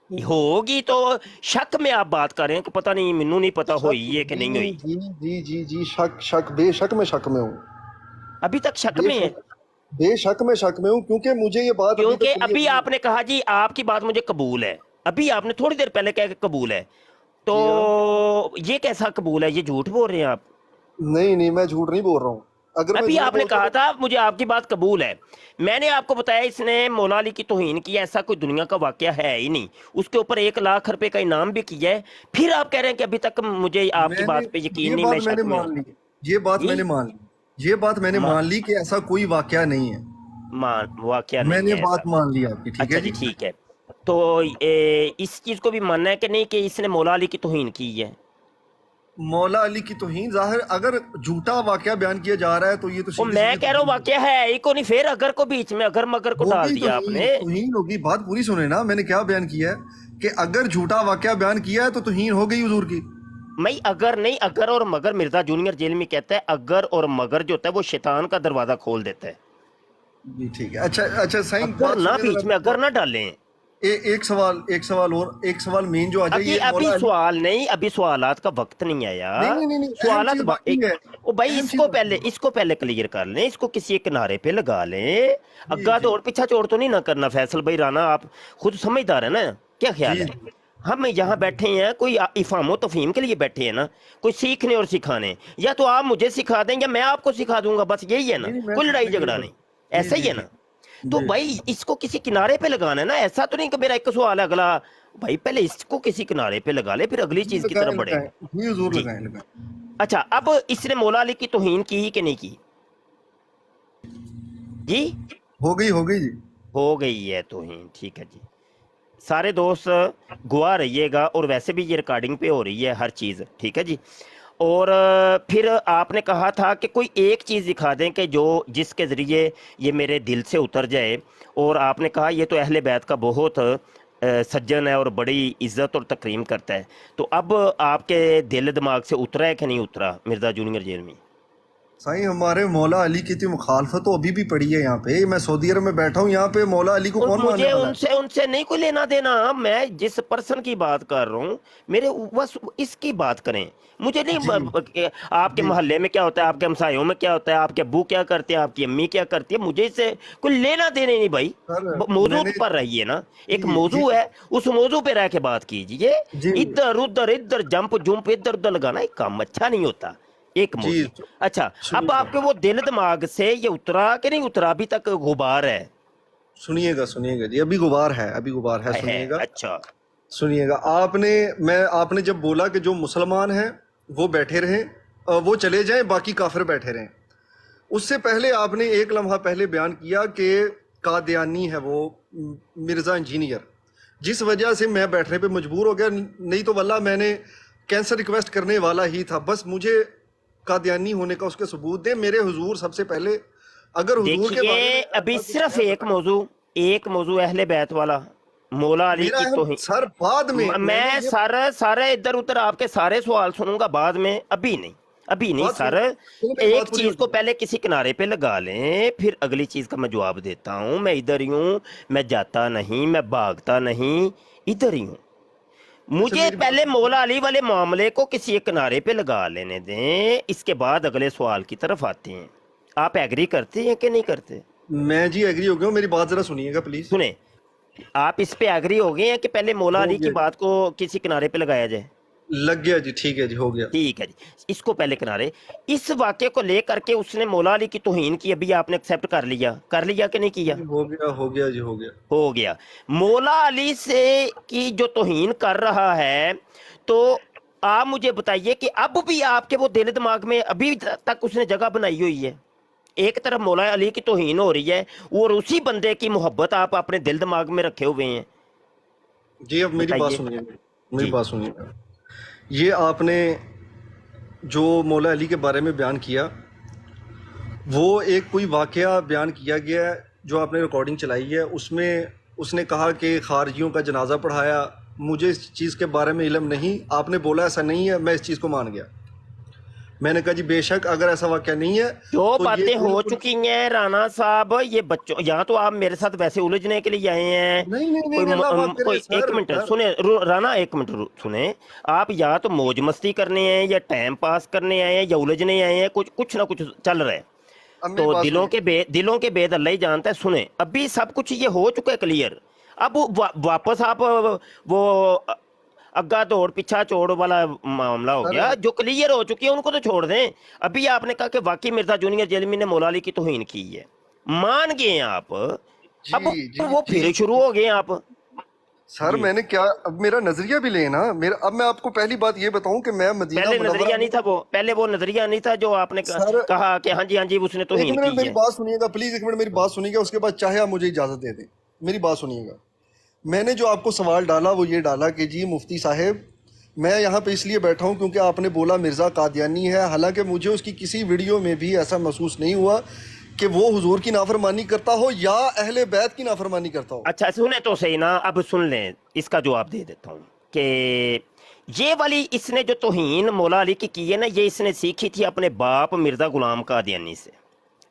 ہوگی تو شک میں آپ بات کر رہے ہیں کہ پتہ نہیں, مینوں نہیں پتا ہوئی ہے کہ نہیں ہوئی. جی جی جی جی شک بے شک میں شک میں ہوں, ابھی تک شک میں ہے. بے شک میں شک میں ہوں, کیونکہ مجھے یہ بات کیونکہ ابھی آپ نے کہا جی آپ کی بات مجھے قبول ہے, ابھی آپ نے تھوڑی دیر پہلے کہا کہ قبول ہے, تو یہ کیسا قبول ہے؟ یہ جھوٹ بول رہے ہیں آپ. نہیں میں جھوٹ نہیں بول رہا ہوں. ابھی آپ نے کہا تھا مجھے آپ کی بات قبول ہے, میں نے آپ کو بتایا اس نے مولا علی کی توہین کی, ایسا کوئی دنیا کا واقعہ ہے ہی نہیں. اس کے اوپر 1,00,000 روپے کا انعام بھی کیا ہے. پھر آپ کہہ رہے ہیں کہ ابھی تک مجھے آپ کی بات پہ یقین نہیں, میں شک میں ہوں. یہ بات میں نے مان لی کہ ایسا کوئی واقعہ نہیں ہے, واقعہ نہیں ہے, میں نے بات مان لی آپ کی, ٹھیک ہے. اچھا جی ٹھیک ہے. تو اس چیز کو بھی ماننا ہے کہ نہیں کہ اس نے مولا علی کی توہین کی ہے؟ مولا علی کی توہین ظاہر اگر جھوٹا واقعہ بیان کیا جا رہا ہے تو یہ تو میں کہہ رہا ہوں واقعہ ہے ہی کو نہیں, پھر اگر کو بیچ میں اگر مگر کو ڈال دیا آپ نے. توہین ہوگی, بات پوری سنیں نا, میں نے کیا بیان کیا ہے کہ اگر جھوٹا واقعہ بیان کیا ہے تو توہین ہو گئی حضور کی. میں اگر نہیں, اگر اور مگر مرزا جونیئر جیل میں کہتا ہے اگر اور مگر جو ہوتا ہے وہ شیطان کا دروازہ کھول دیتا ہے. جی ٹھیک ہے. اچھا سائن, اگر نہ بیچ میں اگر نہ ڈالیں. ایک سوال مین جو آ جائے, ابھی سوال نہیں, ابھی سوالات کا وقت نہیں آیا. سوالات بھائی اس کو پہلے کلیئر کر لیں, اس کو کسی ایک کنارے پہ لگا لیں. اگا دوڑ پیچھا چوڑ تو نہیں نہ کرنا. فیصل بھائی رانا آپ خود سمجھدار ہیں نا, کیا خیال ہے؟ ہم یہاں بیٹھے ہیں کوئی افہام و تفہیم کے لیے بیٹھے ہیں نا, کوئی سیکھنے اور سکھانے. یا تو آپ مجھے سکھا دیں یا میں آپ کو سکھا دوں گا, بس یہی ہے نا, کوئی لڑائی جھگڑا نہیں, ایسا ہی ہے نا. تو بھائی اس کو کسی کنارے پہ لگانا ہے نا, ایسا تو نہیں کہ میرا ایک سوال ہے اگلا. بھائی پہلے اس کو کسی کنارے پہ لگا لے, پھر اگلی چیز کی طرف بڑھے. جی اچھا, اب اس نے مولا علی کی توہین کی کہ نہیں کی؟ جی ہو گئی جی, ہو گئی ہے توہین, ٹھیک ہے جی. سارے دوست گواہ رہیے گا, اور ویسے بھی یہ ریکارڈنگ پہ ہو رہی ہے ہر چیز, ٹھیک ہے جی. اور پھر آپ نے کہا تھا کہ کوئی ایک چیز دکھا دیں کہ جس کے ذریعے یہ میرے دل سے اتر جائے. اور آپ نے کہا یہ تو اہل بیت کا بہت سجن ہے اور بڑی عزت اور تکریم کرتا ہے. تو اب آپ کے دل دماغ سے اترا ہے کہ نہیں اترا مرزا جونیئر جیل میں؟ साईं हमारे मौला अली की तो मुखालफत तो अभी भी पड़ी है यहाँ पे। मैं सऊदी अरब में बैठा हूँ, यहाँ पे मौला अली को कौन मानने मुझे वाला है? उनसे उनसे नहीं कोई लेना देना, मैं जिस पर्सन की बात कर रहा हूँ मेरे बस इसकी बात करें। मुझे नहीं आपके जी मोहल्ले में क्या होता है, आपके हमसायों में क्या होता है, आपके अब्बू क्या करते हैं, आपकी अम्मी क्या करती है, मुझे इससे कोई लेना देने नहीं भाई। सर मौजू मैंने पर रहिए ना, एक जी जी मौजू है उस मौजू पे रह के बात कीजिए। जी इधर जंप जुम्प इधर उधर लगाना एक काम अच्छा नहीं होता। एक जी मौजू। अच्छा, अब सुनिए आपके वो दिल दिमाग से ये उतरा कि नहीं उतरा, अभी तक गुबार है? सुनिएगा जी, अभी गुबार है, अभी गुबार है, है। सुनिएगा अच्छा, सुनिएगा। आपने जब बोला कि जो मुसलमान हैं वो बैठे रहें, वो चले जाएं, बाकी काफिर बैठे रहें, उससे पहले आपने एक लम्हा पहले बयान किया कि कादियानी है वो मिर्ज़ा इंजीनियर, जिस वजह से मैं बैठने पे मजबूर हो गया, नहीं तो वल्लाह मैंने कैंसर रिक्वेस्ट करने वाला ही था। बस मुझे कादियानी होने का उसके सबूत दे। मेरे हुजूर सबसे पहले, अगर हुजूर के बारे देखिए में अभी ऐसा कुछ सिर्फ है एक मौजू अहले बैत वाला मौला अली मेरा की तो सर बाद में मैंने मैं ये सारे इधर उधर आपके सारे सवाल सुनूंगा बाद में, अभी नहीं बात सर। सुनो, मेरी एक बात पूरी चीज को होगी। पहले किसी किनारे पे लगा लें, फिर अगली चीज का मैं जवाब देता हूँ। मैं इधर ही हूँ, मैं जाता नहीं, मैं भागता नहीं, इधर ही हूँ। अच्छा मुझे मेरी बात पहले मौला अली वाले मामले को किसी एक किनारे पे लगा लेने दें, इसके बाद अगले सवाल की तरफ आते हैं। आप एग्री करते हैं कि नहीं करते? मैं जी एग्री हो गया हूँ, मेरी बात जरा सुनिएगा प्लीज। सुने, आप इस पे एग्री हो गए हैं कि पहले मौला हो अली की गया बात को किसी किनारे पे लगाया जाए? लग गया जी, ठीक है जी, हो गया। ठीक है जी, इसको पहले किनारे। इस वाक्य को लेकर के उसने मौला अली की तौहीन की, अभी आपने एक्सेप्ट कर लिया कि नहीं किया? हो गया जी, हो गया। हो गया। मौला अली से की जो तौहीन कर रहा है, तो आप मुझे बताइए कि अब भी आपके वो दिल दिमाग में अभी तक उसने जगह बनाई हुई है? एक तरफ मौला अली की तौहीन हो रही है और उसी बंदे की मोहब्बत आप अपने दिल दिमाग में रखे हुए हैं। जी अब मेरी बात बताइए सुनिएगा, मेरी जी। बात सुनिएगा। ये आपने जो मौला अली के बारे में बयान किया, वो एक कोई वाकया बयान किया गया है जो आपने रिकॉर्डिंग चलाई है, उसमें उसने कहा कि खारजियों का जनाजा पढ़ाया। मुझे इस चीज़ के बारे में इल्म नहीं, आपने बोला ऐसा नहीं है, मैं इस चीज़ को मान गया। मैंने कहा जी बेशक अगर ऐसा वाकया नहीं है जो तो ये बातें हो बिल्कुल चुकी हैं राना साहब, ये बच्चों, यहाँ तो आप मेरे साथ वैसे उलझने के लिए आए हैं। नहीं अल्लाह माफ करे कोई एक सर मिनट सर सुने, राना एक मिनट सुने। आप या तो मौज मस्ती करने आए हैं, या टाइम पास करने आए हैं, या उलझने आए हैं, कुछ ना कुछ चल रहा है। अब मेरी तो बात दिलों सुनिए। के दिलों के भेद अल्लाह ही जानता है। सुने, अभी सब कुछ ये हो चुका है क्लियर। अब वापस आप वो अग्गा दौड़ पीछा चोड़ वाला मामला हो सर गया, जो क्लियर हो चुकी है उनको तो छोड़ दें। अभी आपने कहा कि वाकई मिर्जा जूनियर जेलमी ने मौला अली की तौहीन की है, मान गए हैं आप। अब जी जी वो फिर जी शुरू हो गए हैं आप सर जी। मैंने क्या, अब मेरा नजरिया भी लेना मेरा। अब मैं आपको पहली बात ये बताऊं कि मैं मदीना पहले मुनव्वरा नजरिया नहीं में था, पहले वो नजरिया नहीं था जो आपने सर कहा कि हाँ जी उसने एक तौहीन मिनट की मेरी है। बात सुनिएगा प्लीज, एक मिनट मेरी बात सुनिएगा, उसके बाद चाहे आप मुझे इजाजत दे दें। मेरी बात सुनिएगा। मैंने जो आपको सवाल डाला वो ये डाला कि जी मुफ्ती साहब, मैं यहाँ पे इसलिए बैठा हूँ क्योंकि आपने बोला मिर्ज़ा कादियानी है, हालांकि मुझे उसकी किसी वीडियो में भी ऐसा महसूस नहीं हुआ कि वो हुजूर की नाफरमानी करता हो या अहले बैत की नाफरमानी करता हो। अच्छा सुने तो सही ना, अब सुन लें, इसका जवाब दे देता हूँ कि ये वाली इसने जो तौहीन मौला अली की है ना, ये इसने सीखी थी अपने बाप मिर्ज़ा गुलाम कादियानी से।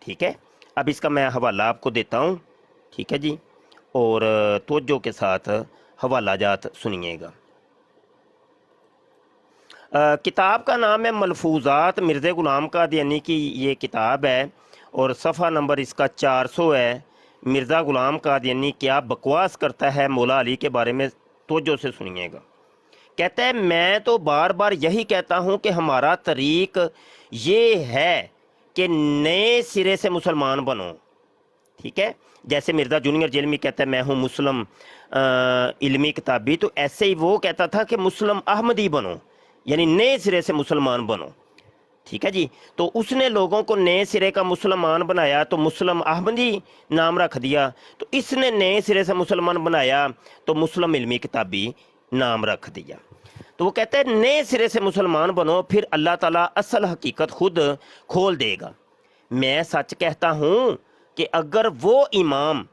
ठीक है, अब इसका मैं हवाला आपको देता हूँ, ठीक है जी, और तवज्जो के साथ हवाला जात सुनिएगा। किताब का नाम है मलफूजात मिर्ज़ा गुलाम कादियानी की, ये किताब है और सफ़ा नंबर इसका 400 है। मिर्ज़ा गुलाम कादियानी क्या बकवास करता है मौला अली के बारे में, तवज्जो से सुनिएगा। कहता है मैं तो बार बार यही कहता हूँ कि हमारा तरीक़ ये है कि नए सिरे से मुसलमान बनो। ठीक है, जैसे मिर्ज़ा जूनियर जेलमी कहता है मैं हूँ मुस्लिम इल्मी किताबी, तो ऐसे ही वो कहता था कि मुस्लिम अहमदी बनो, यानी नए सिरे से मुसलमान बनो। ठीक है जी, तो उसने लोगों को नए सिरे का मुसलमान बनाया तो मुस्लिम अहमदी नाम रख दिया, तो इसने नए सिरे से मुसलमान बनाया तो मुस्लिम इल्मी किताबी नाम रख दिया। तो वो कहते हैं नए सिरे से मुसलमान बनो, फिर अल्लाह ताला असल हकीकत खुद खोल देगा। मैं सच कहता हूँ कि अगर वो इमाम,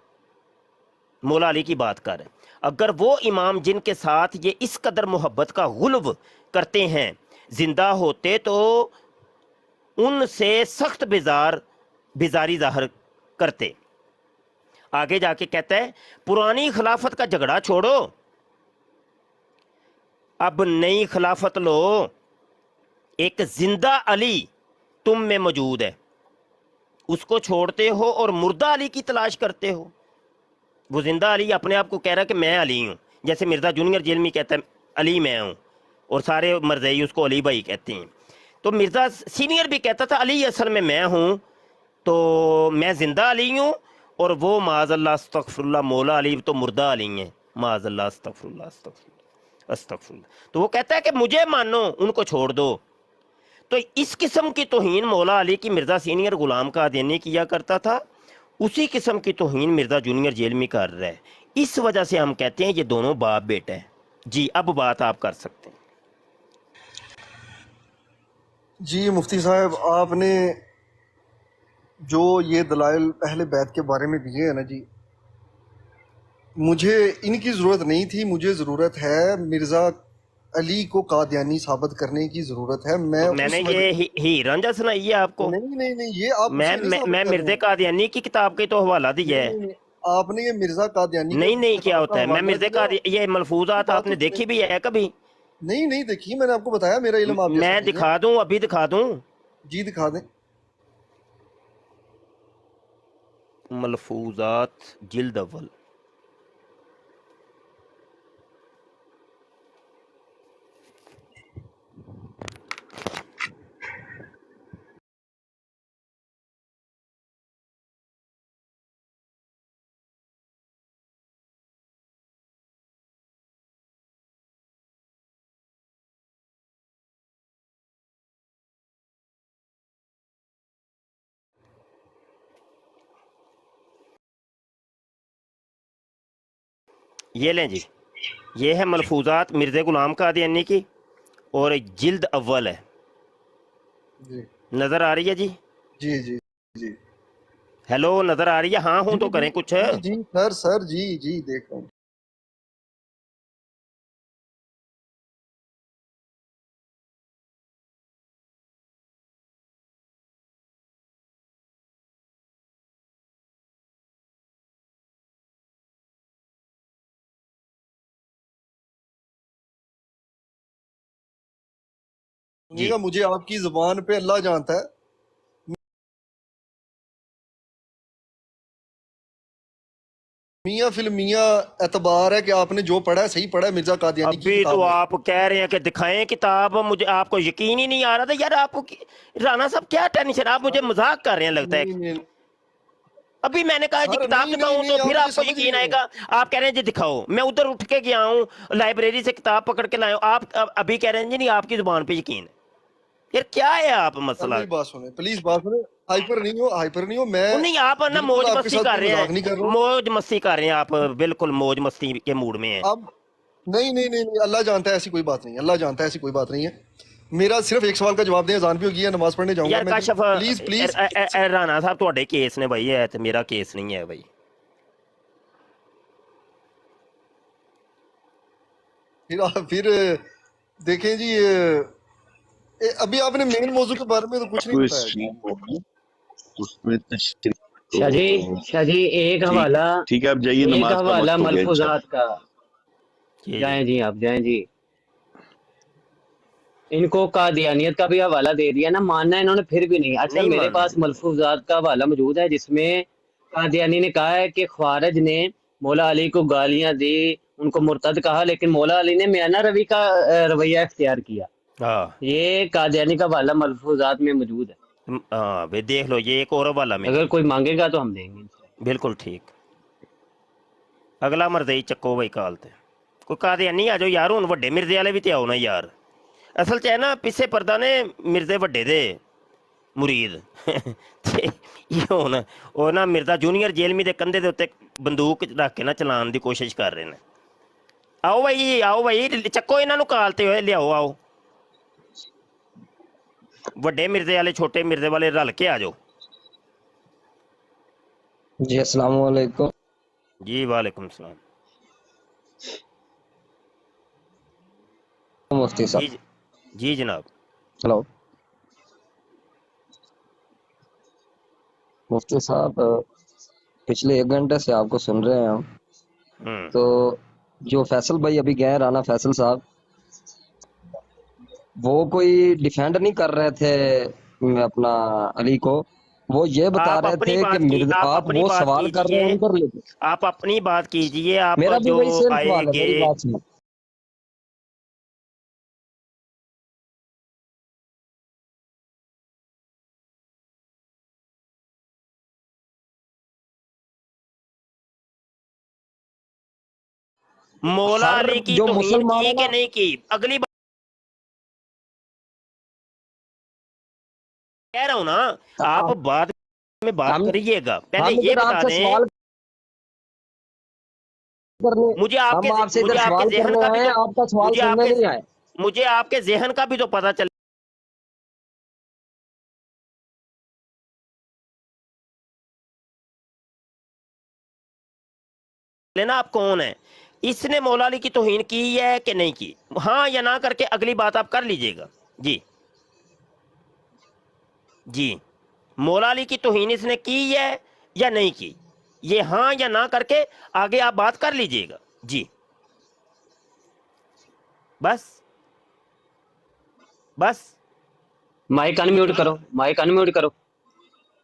मौला अली की बात कर, अगर वो इमाम जिनके साथ ये इस कदर मोहब्बत का गुल्व करते हैं जिंदा होते तो उनसे सख्त बेजारी ज़ाहिर करते। आगे जाके कहता है पुरानी खिलाफत का झगड़ा छोड़ो, अब नई खिलाफत लो, एक जिंदा अली तुम में मौजूद है, उसको छोड़ते हो और मुर्दा अली की तलाश करते हो। वो जिंदा अली अपने आप को कह रहा है कि मैं अली हूँ, जैसे मिर्ज़ा जूनियर जेलमी कहता है अली मैं हूँ, और सारे मरज़ई उसको अली भाई कहते हैं। तो मिर्ज़ा सीनियर भी कहता था अली असल में मैं हूँ, तो मैं ज़िंदा अली हूँ, और वो माज़ल्लाह अस्तग़फिरुल्लाह मौला अली तो मुर्दा अली हैं, माज़ल्लाह अस्तग़फिरुल्लाह अस्तग़फिरुल्लाह अस्तग़फिरुल्लाह। तो वो कहता है कि मुझे मानो, उनको छोड़ दो। तो इस किस्म की तौहीन मौला अली की मिर्ज़ा सीनियर ग़ुलाम कादियानी किया करता था, उसी किस्म की तौहीन मिर्ज़ा जूनियर जेलमी कर रहा है। इस वजह से हम कहते हैं ये दोनों बाप बेटा है। जी अब बात आप कर सकते हैं। जी मुफ्ती साहब, आपने जो ये दलाइल अहले बैत के बारे में दिए हैं ना जी, मुझे इनकी ज़रूरत नहीं थी, मुझे ज़रूरत है मिर्ज़ा अली को कादियानी साबित करने की ज़रूरत है। मैं तो मैंने ये ही रंजा सुनाई है आपको। नहीं नहीं नहीं, ये आप मैं मुझसे नहीं मैं, साबित मैं कर रहे मिर्ज़े हैं। कादियानी की किताब के तो हवाला दिया नहीं है। नहीं नहीं, आपने ये मिर्ज़ा कादियानी नहीं नहीं, किताब क्या का होता है, मैं हवाला मिर्ज़े दिया। ये मलफूजात बात आपने तो देखी सुने। भी है कभी? नहीं नहीं देखी, मैंने आपको बताया मेरा इल्म आप जैसा मैं नहीं है। दिखा दूं, अभी दिखा दूं? जी दिखा दें। मलफूजात जिल्द अव्वल। ये लें जी, ये है मलफूजात मिर्ज़े ग़ुलाम कादियानी की, और जिल्द अव्वल है। जी नज़र आ रही है जी? जी जी जी हेलो, नज़र आ रही है? हाँ हूँ जी तो जी करें कुछ। जी जी सर जी जी देख रहा हूँ। जी सुनिएगा, मुझे आपकी ज़ुबान पे अल्लाह जानता है, मियाँ फिल मियाँ एतबार है कि आपने जो पढ़ा है सही पढ़ा है, मिर्ज़ा कादियानी की अभी तो किताब में। आप कह रहे हैं कि दिखाएं किताब, मुझे आपको यकीन ही नहीं आ रहा था यार। आपको राना साहब क्या टेंशन, आप मुझे सर मजाक कर रहे हैं लगता है। नहीं नहीं अभी मैंने कहा जी सर, किताब नहीं नहीं दिखाऊं नहीं, तो आप फिर मुझे आपको समझ नहीं यकीन रहे हैं। आएगा। आप कह रहे हैं जी दिखाओ, मैं उधर उठ के गया हूँ लाइब्रेरी से किताब पकड़ के लाया हूं, आप अभी कह रहे हैं जी नहीं आपकी जुबान पे यकीन है। यार क्या है आप सर मसला? मेरी बात सुने, प्लीज बात सुने। हाइपर नहीं हो, हाइपर नहीं हो, मैं वो नहीं, आप ना बिल्कुल मौज आपके मस्ती साथ कर कोई रहे मजाक नहीं हैं, कर रहा हूँ। मौज मस्ती कर रहे हैं आप, बिल्कुल मौज मस्ती के मूड में हैं। अब नहीं नहीं नहीं नहीं, अल्लाह जानता है ऐसी कोई बात नहीं है, अल्लाह जानता है ऐसी कोई बात नहीं है। मेरा सिर्फ एक सवाल का जवाब दें, अजान भी होगी है, नमाज पढ़ने जाऊंगा यार मैं जी, काशफ प्लीज प्लीज। राना साहब ਤੁਹਾਡੇ केस ने भाई है, तो मेरा केस नहीं है भाई। फिर देखें जी, अभी आपने मेन मौजू के बारे में तो कुछ नहीं कोई बताया जी। स्ट्रीम होगी उसमें तशरीफ शाह जी एक ठीक हवाला, ठीक है, आप जाइए, एक नमाज का हवाला वक्त हो गया इंशाल्लाह। मलफूजात का। जी जी जाएं जी, आप जाएं जी। इनको कादियानियत का भी हवाला दे दिया ना, मानना इन्होंने फिर भी नहीं। अच्छा नहीं मेरे मानना। पास मलफूजात का हवाला मौजूद है जिसमें कादियानी ने कहा है कि ख्वारिज ने मौला अली को गालियां दी, उनको मुर्तद कहा, लेकिन मौला अली ने मियाना रवि का रवैया इख्तियार किया। हाँ ये कादियानी का हवाला मलफूजात में मौजूद है, हाँ भाई देख लो, ये एक और वाला मिल अगर गया। कोई मांगेगा तो हम देंगे इंशाल्लाह। बिल्कुल ठीक। अगला मरदई ਚੱਕੋ ਬਈ ਕਾਲ ਤੇ ਕੋਈ ਕਾदियानी आ जाओ यार, ਹੁਣ ਵੱਡੇ ਮਿਰਜ਼ੇ ਵਾਲੇ ਵੀ ਤੇ ਆਓ ਨਾ ਯਾਰ। ਅਸਲ 'ਚ ਹੈ ਨਾ ਪਿੱਛੇ ਪਰਦਾ ਨੇ ਮਿਰਜ਼ੇ ਵੱਡੇ ਦੇ ਮੁਰੀਦ ਤੇ ਇਹ ਹੁਣ ਉਹ ਨਾ ਮਿਰਜ਼ਾ ਜੂਨੀਅਰ ਜੇਲਮੀ ਦੇ ਕੰਧੇ ਦੇ ਉੱਤੇ ਬੰਦੂਕ ਰੱਖ ਕੇ ਨਾ ਚਲਾਉਣ ਦੀ ਕੋਸ਼ਿਸ਼ ਕਰ ਰਹੇ ਨੇ। ਆਓ ਭਾਈ ਚੱਕੋ ਇਹਨਾਂ ਨੂੰ ਕਾਲ ਤੇ ਹੋਏ ਲਿਆਓ, ਆਓ ਵੱਡੇ ਮਿਰਜ਼ੇ ਵਾਲੇ ਛੋਟੇ ਮਿਰਜ਼ੇ ਵਾਲੇ ਰਲ ਕੇ ਆ ਜਾਓ। जी अस्सलाम वालेकुम जी वालेकुम सलाम। मुफ्ती जी साहब। जी जनाब। हेलो। مفتی صاحب پچھلے 1 گھنٹے سے آپ کو سن رہے ہیں ہم. ہوں تو جو فیصل بھائی ابھی گئے رانا فیصل صاحب، وہ کوئی ڈیفینڈ نہیں کر رہے تھے اپنا علی کو، وہ یہ بتا آپ رہے اپنی تھے کہ بات کی آپ آپ اپنی وہ بات سوال کر رہے ہیں کیجئے، ان پر. لیکن آپ اپنی بات کیجئے. آپ میرا بھی جو وہی سیم آئے سوال ہے، گے میری بات سنیں. مولا ہر علی کی جو توہین مسلمان کی ہے کہ نا، نہیں کی؟ اگلی بات کہہ رہا ہوں نا، آپ بعد میں بات ہم کریے گا، پہلے ہم یہ ادھر آپ بتا سے دیں. سوال کرنے مجھے ہم آپ سے ادھر آپ کے سوال ذہن کرنے کا بھی آئے تو ہیں، آپ کا سوال مجھے آپ سننے کے نہیں آئے. مجھے آپ کے ذہن کا بھی تو پتہ چلے نا آپ کون ہیں. اس نے مولا علی کی توہین کی ہے کہ نہیں کی؟ ہاں یا نہ کر کے اگلی بات آپ کر لیجئے گا. جی جی مولا علی کی توہین اس نے کی ہے یا نہیں کی؟ یہ ہاں یا نہ کر کے آگے آپ بات کر لیجئے گا. جی بس بس مائک ان میوٹ کرو، مائک ان میوٹ کرو.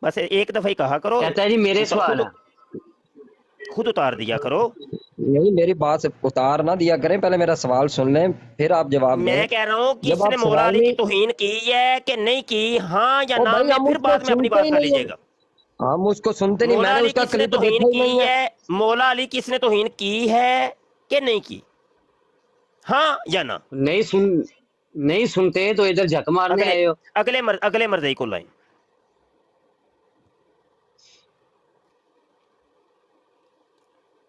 بس ایک دفعہ ہی کہا کرو، کہتا ہے جی میرے سوال خود ہے. خود اتار دیا کرو. نہیں، میری بات سے اتار نہ دیا کریں، پہلے میرا سوال سن لیں پھر آپ جواب دیں. میں کہہ رہا ہوں کہ جب اس نے آپ مولا سوال علی کی نہیں، توہین کی ہے کہ نہیں کی، ہاں یا او نہ بھائی میں ہم پھر اس کو بعد میں اپنی سنتے بات ہی کر نہیں لیجئے ہیں، گا. ہم اس کو سنتے نہیں. میں مولا نے علی اس کا کس نے کلپ توہین دیکھا ہی نہیں کی ہے. ہے؟ مولا علی کس نے توہین کی ہے کہ نہیں کی؟ ہاں یا نہ؟ نہیں سنتے تو ادھر جھک مارنے اگلے آئے ہو. اگلے مرضی کو لائیں.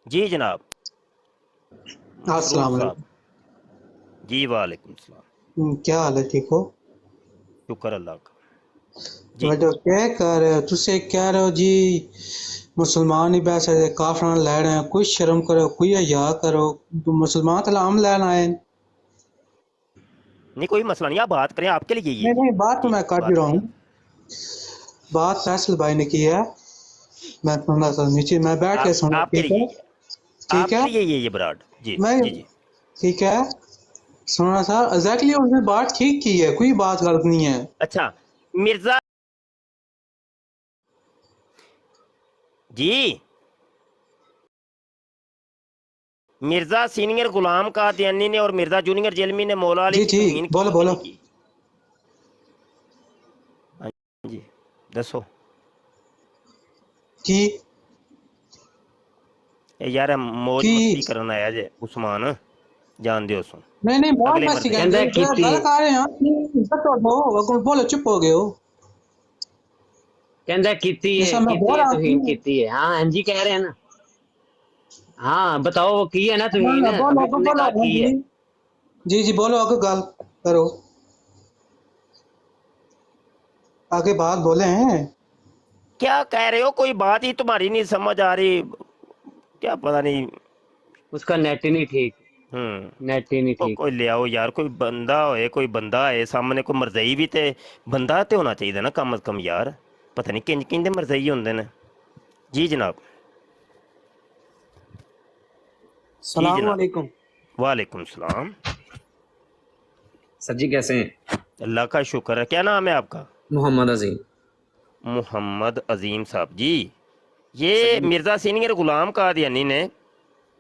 جی جناب مسرور السلام صاحب. علیکم. جی وعلیکم السلام. کیا حال ہے؟ ٹھیک ہو؟ شکر اللہ کا. جی وجہ کیا کر رہے ہو تسے؟ کہہ رہے ہو جی مسلمان ہی بیسے کافر لے رہے ہیں. کوئی شرم کرو، کوئی حیا کرو. مسلمان تو ہم لینا آئے. نہیں کوئی مسئلہ نہیں، آپ بات کریں، آپ کے لیے نہیں یہ نہیں، بات تو جی میں کر بھی بات رہا کریں ہوں. آپ. بات فیصل بھائی نے کی ہے. میں سننا تھا نیچے، میں بیٹھ کے سنا. آپ کے ٹھیک لیے ہے؟ یہ ٹھیک آپ کے ہے. لیے یہ براڈ. جی میں جی جی ٹھیک ہے سننا تھا. ایگزیکٹلی اس نے بات ٹھیک کی ہے، کوئی بات غلط نہیں ہے. اچھا مرزا جی مرزا سینئر غلام قادیانی نے اور مرزا جونیئر جیلمی نے مولا علی جی کی جی، توہین کی بولو کہ بولو. نہیں کی؟ ہاں جی دسو. کی یار موج کی مستی کرنا آیا جے عثمان جان دیو سو. نہیں نہیں، بہت اگلے مستی مرضی کرتے کہندا ہے کیتی، گل کر رہے ہیں. بولو، چپ ہو گئے ہو. کہندا ہے کیتی جیسا میں بول ہے رہا توہین ہوں. کیتی ہے. ہاں ہاں جی کہہ رہے ہیں نا. ہاں بتاؤ وہ کی ہے نا توہین؟ بولو ابھی تم نے بولو. کہا کی ہے. جی جی بولو، آگے گل کرو، آگے بات بولے ہیں. کیا کہہ رہے ہو؟ کوئی بات ہی تمہاری نہیں سمجھ آ رہی، کیا پتہ نہیں. اس کا نیٹ ہی نہیں ٹھیک، ہوں نیٹ ہی نہیں ٹھیک. کوئی لے آؤ یار، کوئی بندہ ہوئے، کوئی بندہ ہے سامنے، کوئی مرزئی بھی تے بندہ تے ہونا چاہیے نا کم از کم یار. پتہ نہیں کنج کنج دے مرزئی ہوندے نے. جی جناب. جی السلام جناب علیکم. وعلیکم السلام. سر جی کیسے ہیں؟ اللہ کا شکر ہے. کیا نام ہے آپ کا؟ محمد عظیم. محمد عظیم صاحب. جی سر یہ جی، مرزا سینئر غلام قادیانی نے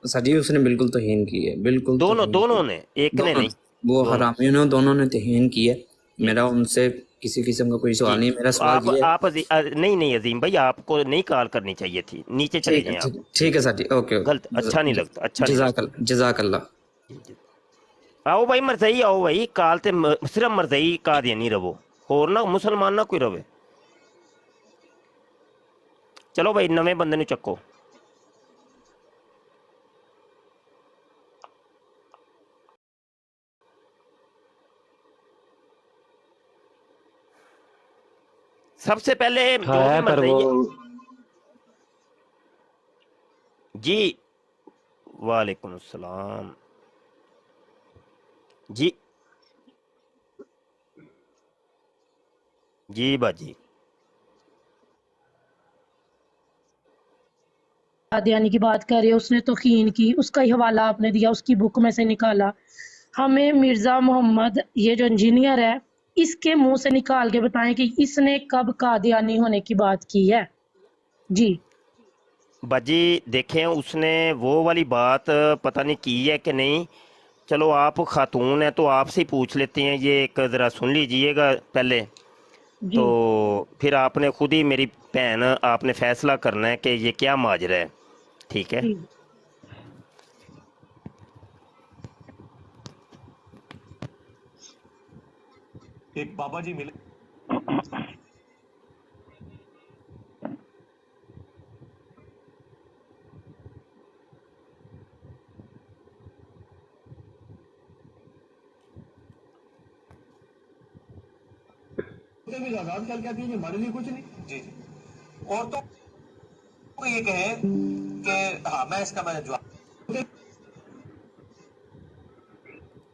سر جی اس نے بالکل توہین کی ہے، بالکل توہین کی دونوں ہے. نے، ایک نے دونوں نہیں، نے، وہ دونوں. حرامیوں نے دونوں نے توہین کی ہے. جی میرا ان سے کسی قسم کا کوئی جی سوال نہیں ہے. میرا تو سوال یہ ہے. نہیں عظیم بھائی، آپ کو نہیں کال کرنی چاہیے تھی، نیچے چلے ٹھیک ہے جائیں آپ. ٹھیک ہے ٹھیک ہے سر جی، اوکے غلط، اوکے. اچھا نہیں لگتا، اچھا نہیں جزاک لگتا. اللہ، جزاک اللہ. جی جی آؤ بھائی مرزئی آؤ بھائی، کال تے صرف مرزئی قادیانی رہو، اور نہ مسلمان نہ کوئی رہے. چلو بھائی نویں بندے نو چکو. سب سے پہلے جو بھی ہے پر وہ مرزئی ہے. جی وعلیکم السلام. جی جی باجی. कादियानी की बात कर रहे हो, उसने तौहीन की, उसका ही हवाला आपने दिया, उसकी बुक में से निकाला। हमें मिर्ज़ा मोहम्मद ये जो इंजीनियर है इसके मुंह से निकाल के बताएं कि इसने कब कादियानी होने की बात की है। जी बाजी देखें उसने वो वाली बात पता नहीं की है कि नहीं। चलो आप खातून हैं तो आपसे ही पूछ लेते हैं, ये एक ज़रा सुन लीजिएगा पहले, जी तो फिर आपने खुद ही मेरी बहन आपने फैसला करना है कि ये क्या माजरा है, ठीक है। जी एक बाबा जी मिले, भी आजाद कर कहती है कि हमारे लिए कुछ नहीं। जी जी, और तो ये कहे कि हाँ मैं इसका मैं जवाब,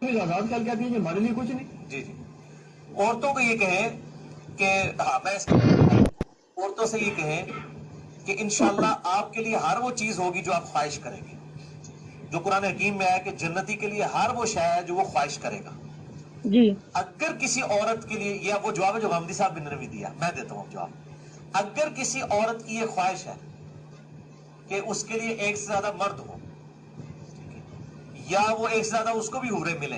आजाद कर कहती है कि हमारे लिए कुछ नहीं। जी जी, औरतों को ये कहे कि हाँ मैं औरतों से ये कहे कि इंशाल्लाह आपके लिए हर वो चीज होगी जो आप ख्वाहिश करेंगे, जो कुरान हकीम में आया कि जन्नती के लिए हर वो शय है जो वो ख्वाहिश करेगा। जी अगर किसी औरत के लिए, या वो जवाब है जो हमदी साहब ने भी दिया, मैं देता हूँ जवाब, अगर किसी औरत की ये ख्वाहिश है कि उसके लिए एक से ज्यादा मर्द हो, या वो एक से ज्यादा उसको भी हूरें मिले।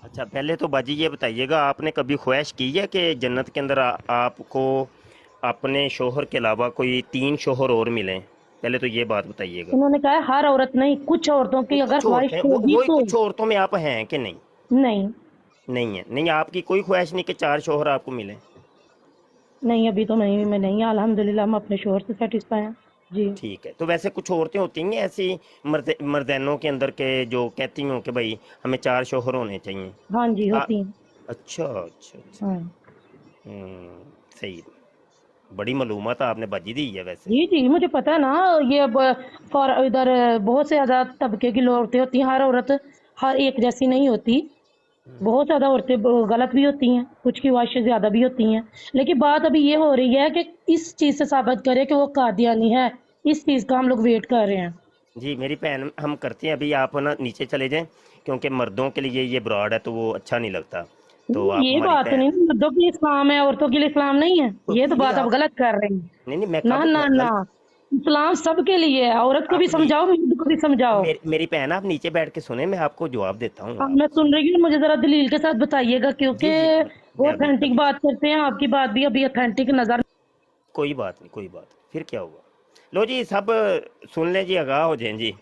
अच्छा पहले तो बाजी ये बताइएगा, आपने कभी ख्वाहिश की है कि जन्नत के अंदर आपको अपने शोहर के अलावा कोई 3 शोहर और मिलें? पहले तो ये बात बताइएगा। उन्होंने कहा हर औरत नहीं, कुछ औरतों की अगर कुछ ख्वाहिश औरतें होगी वही तो। कुछ औरतों में आप हैं कि नहीं? नहीं नहीं है, नहीं आपकी कोई ख्वाहिश नहीं कि 4 शोहर आपको मिले? नहीं अभी तो मैं नहीं, अल्हम्दुलिल्लाह हम अपने शोहर से सेटिस्फाई हैं। जी ठीक है, तो वैसे कुछ औरतें होती हैं ऐसी मर्दानों के अंदर के जो कहती हों कि भाई हमें 4 शोहर होने चाहिए? हाँ जी आ, होती हैं। अच्छा अच्छा अच्छा, हाँ सही, बड़ी मालूमात आपने बाजी दी है वैसे। जी जी मुझे पता है ना, ये अब फॉर इधर बहुत से ज़्यादा तबके की औरतें होती हैं, हर औरत हर एक जैसी नहीं होती, बहुत ज़्यादा औरतें गलत भी होती हैं, कुछ की ख्वाहिशें ज़्यादा भी होती हैं। लेकिन बात अभी ये हो रही है कि इस चीज़ से साबित करें कि वो कादियानी है, इस चीज़ का हम लोग वेट कर रहे हैं। जी मेरी बहन हम करते हैं, अभी आप ना नीचे चले जाएं क्योंकि मर्दों के लिए ये ब्रॉड है तो वो अच्छा नहीं लगता, तो आप ये हमारी बात बहन। नहीं, मर्दों के लिए इस्लाम है, औरतों के लिए इस्लाम नहीं है, ये तो नहीं बात आप आप, गलत कर रहे हैं। नहीं नहीं मैं ना कब ना ना, इस्लाम सबके लिए है, औरत को भी आप नहीं, समझाओ, मर्द को भी समझाओ। मेरी बहन आप नीचे बैठ के सुने, मैं आपको जवाब देता हूँ। हाँ मैं सुन रही हूँ, मुझे जरा दलील के साथ बताइएगा, क्योंकि जी जी वो मैं ऑथेंटिक बात करते हैं, आपकी बात भी अभी ऑथेंटिक नजर। कोई बात नहीं, कोई बात नहीं, फिर क्या हुआ। लो जी सब सुन लें जी, आगाह हो जाएं जी।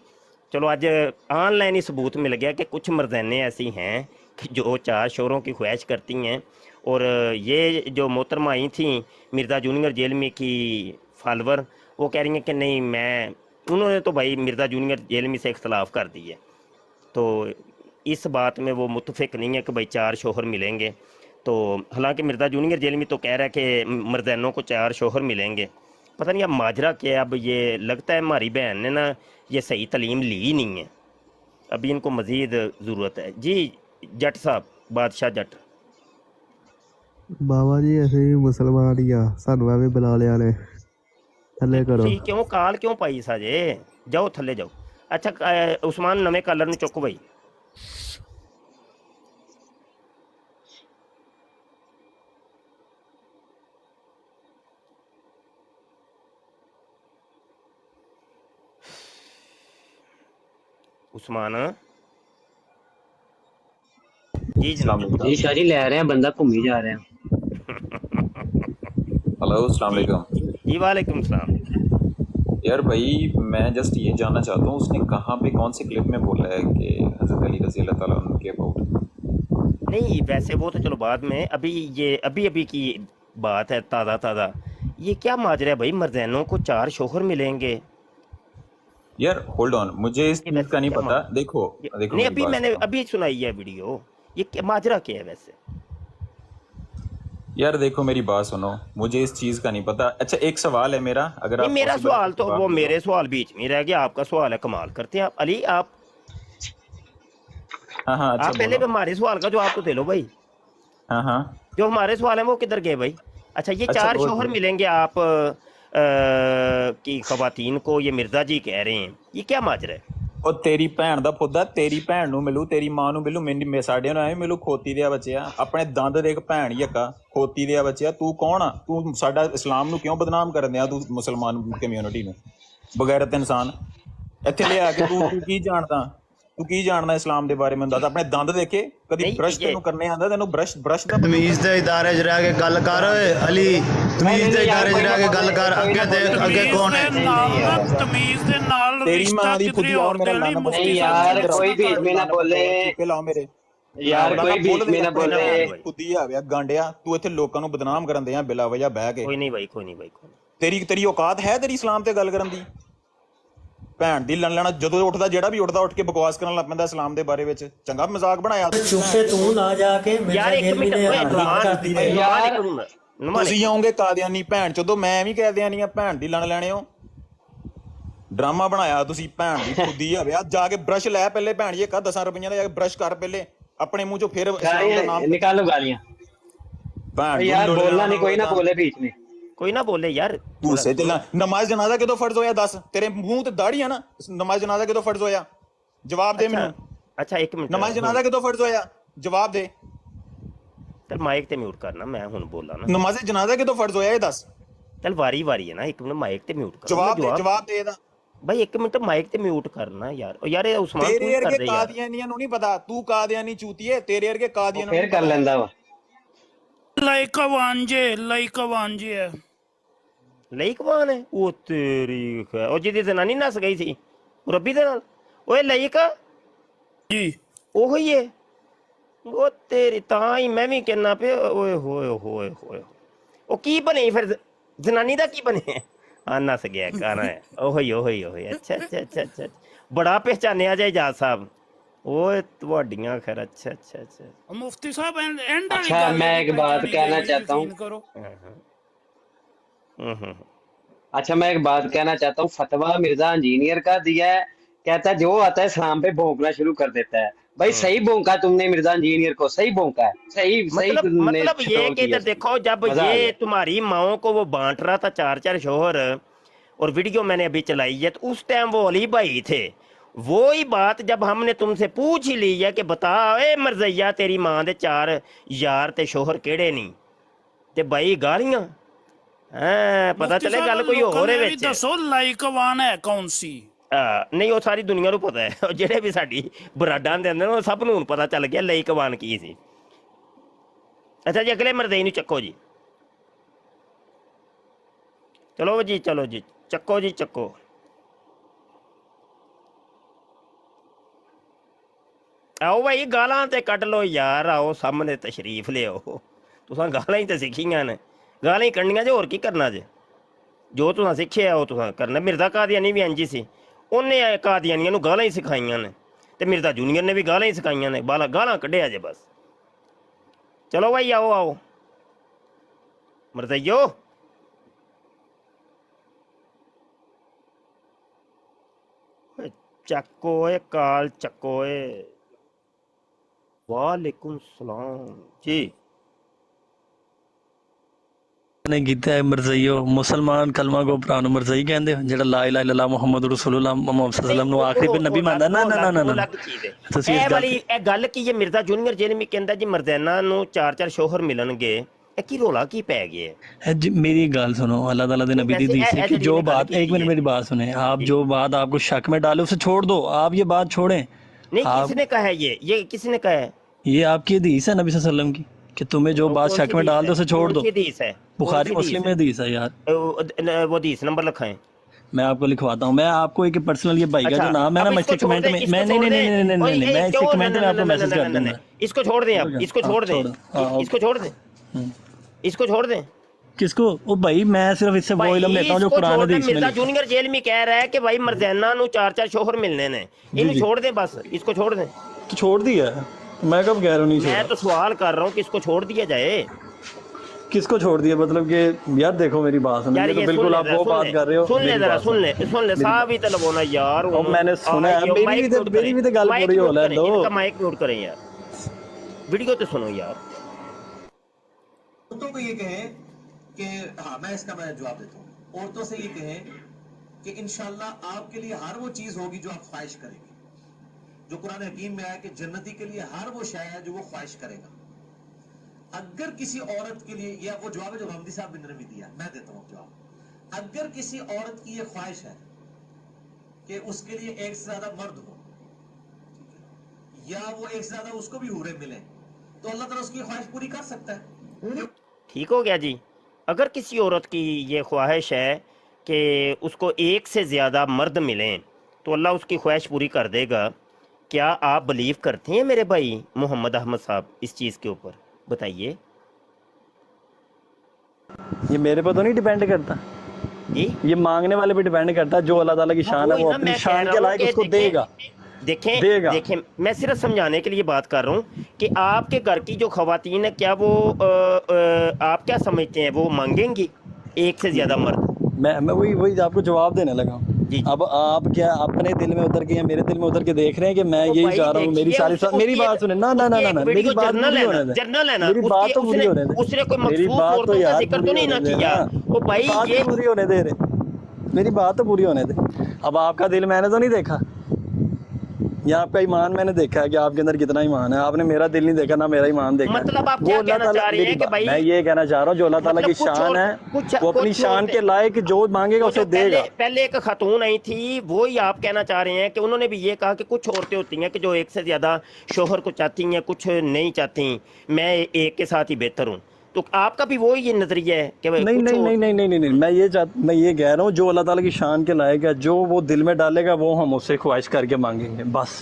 चलो आज ऑनलाइन ही सबूत मिल गया कि कुछ मर्दाने ऐसी हैं कि जो 4 शोहरों की ख्वाहिश करती हैं, और ये जो मोहतरमा आई थी मिर्ज़ा जूनियर जेलमी की फॉलोवर, वो कह रही हैं कि नहीं मैं, उन्होंने तो भाई मिर्ज़ा जूनियर जेलमी से इख्तलाफ कर दी है, तो इस बात में वो मुतफिक नहीं है कि भाई 4 शोहर मिलेंगे। तो हालांकि मिर्ज़ा जूनियर जेलमी तो कह रहा है कि मर्दानों को 4 शोहर मिलेंगे, पता नहीं अब माजरा क्या है। अब ये लगता है हमारी बहन ने ना ये सही तालीम ली ही नहीं है, अभी इनको मज़ीद ज़रूरत है। जी जट साहब, बादशाह जट। बाबा जी ऐसे ही मुसलमान ही आ, सानू एवें बुला लिया ने, थले करो। ਤੁਸੀਂ ਕਿਉਂ ਕਾਲ ਕਿਉਂ ਪਾਈ ਸਾਜੇ? ਜਾਓ ਥੱਲੇ ਜਾਓ। ਅੱਛਾ ਉਸਮਾਨ ਨਵੇਂ ਕਾਲਰ ਨੂੰ ਚੁੱਕੋ ਬਾਈ। उस्मान जी जनाब। जी शाजी ले रहे हैं, बंदा घूम ही जा रहे हैं। हेलो अस्सलाम वालेकुम। जी वालेकुम सलाम। यार भाई मैं जस्ट ये जानना चाहता हूँ उसने कहाँ पे कौन से क्लिप में बोला है कि हज़रत अली रज़ी अल्लाह ताला अन्हु के अबाउट? नहीं वैसे वो तो चलो बाद में, अभी ये अभी की बात है ताज़ा ताज़ा। ये क्या माजरा है भाई, मर्दानों को 4 शोहर मिलेंगे? यार होल्ड ऑन, मुझे इस चीज़ का नहीं पता। देखो देखो नहीं अभी मैंने अभी सुनाई है वीडियो, ये क्या माजरा क्या है वैसे? यार देखो मेरी बात सुनो, मुझे इस चीज़ का नहीं पता। अच्छा एक सवाल है मेरा, अगर आप मेरा possible सवाल तो जवाब वो दो। मेरे सवाल बीच में रह गया, आपका सवाल है, कमाल करते हैं आप अली। आप हाँ अच्छा आप पहले बोलो। हमारे सवाल का जवाब तो दे लो भाई। हाँ जो हमारे सवाल है वो किधर गए भाई? अच्छा ये अच्छा, 4 वो शोहर मिलेंगे, आप कि खवातीन को ये मिर्जा जी कह रहे हैं, ये क्या माजरा है? ਉਹ ਤੇਰੀ ਭੈਣ ਦਾ ਫੁੱਦਾ ਤੇਰੀ ਭੈਣ ਨੂੰ ਮਿਲੂ, ਤੇਰੀ ਮਾਂ ਨੂੰ ਮਿਲੂ, ਮੈਨੂੰ ਸਾਡੇ ਨੂੰ ਐਵੇਂ ਮਿਲੂ। ਖੋਤੀ ਦਿਆ ਬੱਚਿਆ, ਆਪਣੇ ਦੰਦ ਦੇਖ ਭੈਣ ਹੀ ਅੱਕਾ, ਖੋਤੀ ਦਿਆ ਬੱਚਿਆ। ਤੂੰ ਕੌਣ ਆ? ਤੂੰ ਸਾਡਾ ਇਸਲਾਮ ਨੂੰ ਕਿਉਂ ਬਦਨਾਮ ਕਰਨ ਦਿਆ? ਤੂੰ ਮੁਸਲਮਾਨ ਕਮਿਊਨਿਟੀ ਨੂੰ ਬਗੈਰਤ ਇਨਸਾਨ ਇੱਥੇ ਲਿਆ ਕੇ ਤੂੰ ਕੀ ਜਾਣਦਾ? ਤੂੰ ਕੀ ਜਾਣਦਾ ਇਸਲਾਮ ਦੇ ਬਾਰੇ? ਮੈਨੂੰ ਦੱਸ। ਆਪਣੇ ਦੰਦ ਦੇਖੇ ਕਦੀ? ਬ੍ਰਸ਼ ਤੈਨੂੰ ਕਰਨੇ ਆਂਦਾ? ਤੈਨੂੰ ਬ੍ਰਸ਼ ਦਾ ਤਮੀਜ਼ ਦੇ ਇਦਾਰੇ 'ਚ ਰਹਿ ਕੇ ਗੱਲ ਕਰ ਓਏ ਅਲੀ, ਤਮੀਜ਼ ਦੇ ਇਦਾਰੇ 'ਚ ਰਹਿ ਕੇ ਗੱਲ ਕਰ। ਅੱਗੇ ਦੇਖ ਅੱਗੇ ਕੌਣ ਹੈ? ਤਮੀਜ਼ ਦੇ ਨਾਲ ਤੇਰੀ ਮਾਂ ਦੀ ਫੁੱਦੀ ਆ ਮੇਰਾ ਲਾਨਾ। नहीं यार कोई बीच में ना बोले ਲਾਓ ਮੇਰੇ यार, कोई बीच में ना बोले। ਫੁੱਦੀ ਆ ਗਿਆ ਗਾਂਡਿਆ, ਤੂੰ ਇੱਥੇ ਲੋਕਾਂ ਨੂੰ ਬਦਨਾਮ ਕਰਨ ਦੇ ਆ ਬਿਲਾ ਵਜ੍ਹਾ ਬਹਿ ਕੇ। ਕੋਈ ਨਹੀਂ ਬਾਈ, ਕੋਈ ਨਹੀਂ ਬਾਈ, ਕੋਈ ਤੇਰੀ ਔਕਾਤ ਹੈ ਤੇਰੀ ਇਸਲਾਮ ਤੇ ਗੱਲ ਕਰਨ ਦੀ? ਭੈਣ ਦੀ ਲੜ ਲੈਣਾ ਜਦੋਂ ਉੱਠਦਾ, ਜਿਹੜਾ ਵੀ ਉੱਠਦਾ ਉੱਠ ਕੇ ਬਕਵਾਸ ਕਰਨ ਲੱਗ ਪੈਂਦਾ ਇਸਲਾਮ ਦੇ ਬਾਰੇ ਵਿੱਚ। ਚੰਗਾ ਮਜ਼ਾਕ ਬਣਾਇਆ ਚੁੱਪੇ ਤੂੰ ਨਾ ਜਾ ਕੇ ਯਾਰ। ਇੱਕ ਮਿੰਟ ਤੁਸੀਂ ਆਉਂਗੇ ਕਾਦੀਆਨੀ ਭੈਣ ਚੋਦੋ, ਮੈਂ ਵੀ ਕਾਦੀਆਨੀ ਆ। ਭੈਣ ਦੀ ਲੜ ਲੈਣੇ ਹੋ, ਡਰਾਮਾ ਬਣਾਇਆ ਤੁਸੀਂ। ਭੈਣ ਦੀ ਖੁੱਦੀ ਆ ਵਿਆਹ। ਜਾ ਕੇ ਬ੍ਰਸ਼ ਲੈ ਪਹਿਲੇ ਭੈਣ ਜੀ, 10 ਰੁਪਈਆਂ ਦਾ ਜਾ ਕੇ ਬ੍ਰਸ਼ ਕਰ ਪਹਿਲੇ ਆਪਣੇ ਮੂੰਹ ਚੋਂ, ਫਿਰ ਇਸਲਾਮ ਦਾ ਨਾਮ निकालो गालियां। ਭੈਣ यार बोलना नहीं, कोई ना बोले बीच में, कोई ना बोले यार। ਭੂਸੇ ਤੇ ਨਮਾਜ਼ ਜਨਾਜ਼ਾ ਕਿਦੋਂ ਫਰਜ਼ ਹੋਇਆ? ਦੱਸ। ਤੇਰੇ ਮੂੰਹ ਤੇ ਦਾੜੀ ਆ ਨਾ, ਨਮਾਜ਼ ਜਨਾਜ਼ਾ ਕਿਦੋਂ ਫਰਜ਼ ਹੋਇਆ? ਜਵਾਬ ਦੇ ਮੈਨੂੰ। ਅੱਛਾ ਇੱਕ ਮਿੰਟ, ਨਮਾਜ਼ ਜਨਾਜ਼ਾ ਕਿਦੋਂ ਫਰਜ਼ ਹੋਇਆ? ਜਵਾਬ ਦੇ। ਚੱਲ ਮਾਈਕ ਤੇ ਮਿਊਟ ਕਰਨਾ, ਮੈਂ ਹੁਣ ਬੋਲਾਂ ਨਾ। ਨਮਾਜ਼ ਜਨਾਜ਼ਾ ਕਿਦੋਂ ਫਰਜ਼ ਹੋਇਆ ਇਹ ਦੱਸ। ਚੱਲ ਵਾਰੀ ਵਾਰੀ ਹੈ ਨਾ, ਇੱਕ ਮਿੰਟ ਮਾਈਕ ਤੇ ਮਿਊਟ ਕਰ। ਜਵਾਬ ਦੇ ਇਹਦਾ ਭਾਈ, ਇੱਕ ਮਿੰਟ ਮਾਈਕ ਤੇ ਮਿਊਟ ਕਰਨਾ ਯਾਰ। ਉਹ ਯਾਰ ਇਹ ਉਸਮਾਨ ਤੇਰੇ ਵਰਗੇ ਕਾਦੀਆਨੀਆਂ ਨੂੰ ਨਹੀਂ ਪਤਾ, ਤੂੰ ਕਾਦੀਆਨੀ ਚੂਤੀਏ। ਤੇਰੇ ਵਰਗੇ ਕਾਦੀਆਨ फिर कर लेंदा वा। ਲਾਈਕਾ ਵਾਂਝੇ ਹੈ। ਲਈਕਵਾਨ ਹੈ ਉਹ ਤੇਰੀ ਖੈਰ। ਉਹ ਜਿਹਦੀ ਜ਼ਨਾਨੀ ਨਸ ਗਈ ਸੀ ਰੱਬੀ ਦੇ ਨਾਲ, ਓਏ ਲਈਕ ਜੀ ਉਹੋ ਹੀ ਹੈ। ਉਹ ਤੇਰੀ ਤਾਂ ਹੀ ਮੈਂ ਵੀ ਕਹਿਣਾ ਪਿਆ। ਓਏ ਹੋਏ ਹੋਏ ਹੋਏ, ਉਹ ਕੀ ਬਣੇ ਫਿਰ? ਜ਼ਨਾਨੀ ਦਾ ਕੀ ਬਣੇ? ਆ ਨਸ ਗਿਆ ਕਾਣਾ ਹੈ। ਉਹੀ। ਅੱਛਾ। ਬੜਾ ਪਹਿਚਾਨਿਆ ਜਾਏ ਜੱਜ ਸਾਹਿਬ। ਓਏ ਤੁਹਾਡੀਆਂ ਖੈਰ। ਅੱਛਾ। मुफ्ती साहब एंड अच्छा मैं एक बात कहना चाहता हूँ। अच्छा मैं एक बात कहना चाहता हूँ। फतवा मिर्जा इंजीनियर का दिया है, कहता है जो आता है इस्लाम पे भौंकना शुरू कर देता है। भाई सही भौंका तुमने मिर्जा इंजीनियर को, सही भौंका है, सही मतलब ये कि इधर देखो, जब ये तुम्हारी माओ को वो बांट रहा था 4 शोहर, और वीडियो मैंने अभी चलाई है, तो उस टाइम वो अली भाई थे। वो ही बात जब हमने तुमसे पूछ ही ली है कि बता ए मरजैया तेरी मां दे 4 यार ते शोहर केड़े नहीं, ते भाई गालियां पता चले गल कोई होर है विच। दसो लाइकवान है कौन सी? नहीं वो सारी दुनिया नूं पता है, जेड़े भी साडी बराडां दे अंदर सब नूं पता चल गया लाइकवान की सी। अच्छा जी अगले मरदई नूं चक्को जी। चलो जी चक्को जी चक्को। आओ भाई गालां ते कट लो यार, आओ सामने तशरीफ ले आओ। तुसां गालां ही ते सिक्खियां ने, गालां ही कढ़नियां जे, होर की करना जे? जो तुसां सिक्खिया ओह तुसां करना। मिर्जा कादियानी भी इंज सी, उन्हें कादियानियां नूं गालां ही सिखाइयां ने, ते मिर्जा जूनियर ने भी गालां ही सिखाइयां ने। गालां कढ़िया जे बस। चलो भाई आओ मरज़इयो। चक्को काल चक्को। वालेकुम सलाम जी। ने कीता है मरज़इयो, मुसलमान कलमा को भरा नूं मरज़ई कहंदे, जेड़ा ला इलाहा इल्लल्लाह मुहम्मद रसूलुल्लाह मुहम्मद सल्लल्लाहु अलैहि वसल्लम नूं आखिरी पे नबी मानदा। ना ਤੁਸੀਂ ਇਹ ਵਾਲੀ ਇਹ ਗੱਲ ਕੀ ਹੈ? ਮਿਰਜ਼ਾ ਜੂਨੀਅਰ ਜਿਹਨੇ ਕਹਿੰਦਾ ਜੀ ਮਰਦਾਨਾ ਨੂੰ 4 ਸ਼ੋਹਰ ਮਿਲਣਗੇ, ਇਹ ਕੀ ਰੋਲਾ ਕੀ ਪੈ ਗਿਆ है? मेरी गाल सुनो, अल्लाह ताला दे नबी दी हदीस है कि जो बात, एक मिनट मेरी बात सुने आप, जो बात आपको शक में डाले उसे छोड़ दो। आप ये बात छोड़ें। नहीं किसने कहा है? ये किसने कहा है? ये आपकी हदीस है नबी सल्लल्लाहु अलैहि वसल्लम की कि तुम्हें जो बात शक में डाल दो उसे छोड़ दो। बुखारी मुस्लिम में हदीस है यार, वो हदीस नंबर लिखाएं। मैं आपको लिखवाता हूँ। मैं आपको एक पर्सनल ये भाई का जो नाम है ना, मैं इसके कमेंट में मैं नहीं मैं इसके कमेंट में आपको मैसेज कर दूंगा। इसको छोड़ दें आप, इसको छोड़ दें, इसको छोड़ दें, इसको छोड़ दें। किसको? ओ भाई मैं सिर्फ इससे वो इल्म लेता हूँ जो कुरान हदीस में। मिर्जा जूनियर जेल में कह रहा है कि भाई मर्दाना नु 4 शोहर मिलने ने, इन्हें छोड़ दें बस, इसको छोड़ दें। तो छोड़ दिया है, मैं कब कह रहा हूँ नहीं छोड़ा? मैं तो सवाल कर रहा हूँ कि इसको छोड़ दिया जाए। किसको छोड़ दिया? मतलब कि यार देखो मेरी बात सुनो, तो बिल्कुल आप वो बात कर रहे हो। सुन ले जरा, सुन ले साहब ही तो लगोना यार। और मैंने सुना है, मेरी भी तो गल पूरी हो ले दो। इनका माइक म्यूट करें यार, वीडियो तो सुनो यार। तो ये कहे कि हाँ मैं इसका जवाब देता हूँ। औरतों से ये कहें कि इंशाल्लाह आपके लिए हर वो चीज होगी जो आप ख्वाहिश करेंगे, जो कुरान हकीम में आया कि जन्नती के लिए हर वो शय है जो वो ख्वाहिश करेगा। अगर किसी औरत के लिए, या वो जवाब है जो हमदी साहब ने भी दिया, मैं देता हूँ जवाब, अगर किसी औरत की ये ख्वाहिश है कि उसके लिए एक से ज्यादा मर्द हो, या वो एक से ज्यादा उसको भी हूरें मिले, तो अल्लाह ताला उसकी ख्वाहिश पूरी कर सकता है। ठीक हो गया जी। अगर किसी औरत की ये ख्वाहिश है कि उसको एक से ज़्यादा मर्द मिलें तो अल्लाह उसकी ख्वाहिश पूरी कर देगा। क्या आप बिलीव करते हैं मेरे भाई मोहम्मद अहमद साहब इस चीज़ के ऊपर? बताइए। ये मेरे पर तो नहीं डिपेंड करता, ये मांगने वाले पे डिपेंड करता है। जो अल्लाह ताला की शान है वो अपनी शान के लायक उसको देगा। देखें मैं सिर्फ समझाने के लिए बात कर रहा हूँ कि आपके घर की जो खवातीन है, क्या वो आप क्या समझते हैं वो मांगेंगी एक से ज्यादा मर्द? मैं वही आपको जवाब देने लगा हूँ। अब आप क्या अपने दिल में उतर के या मेरे दिल में उतर के देख रहे हैं कि मैं यही चाह रहा हूँ मेरी सारी मेरी बात सुने ना ना ना ना ना मेरी बात पूरी होने दे, मेरी बात तो पूरी होने दे, मेरी बात तो यार पूरी होने दे, बात पूरी होने दे रहे, मेरी बात तो पूरी होने दे। अब आपका दिल मैंने तो नहीं देखा, या आपका ईमान मैंने देखा है कि आपके अंदर कितना ईमान है। आपने मेरा दिल नहीं देखा, ना मेरा ईमान देखा। मतलब आप क्या कहना चाह रहे हैं कि भाई, मैं ये कहना चाह रहा हूँ जो अल्लाह ताला की शान है वो अपनी शान के लायक जो मांगेगा उसे देगा। पहले एक खातून आई थी, वो ही आप कहना चाह रहे हैं कि उन्होंने भी ये कहा कि कुछ औरतें होती हैं कि जो एक से ज्यादा शोहर को चाहती हैं, कुछ नहीं चाहती, मैं एक के साथ ही बेहतर हूँ। तो आपका भी वो ये नजरिया है कि नहीं नहीं नहीं नहीं नहीं नहीं मैं ये कह रहा हूँ जो अल्लाह ताला की शान के लायक है, जो वो दिल में डालेगा वो हम उससे ख्वाहिश करके मांगेंगे, बस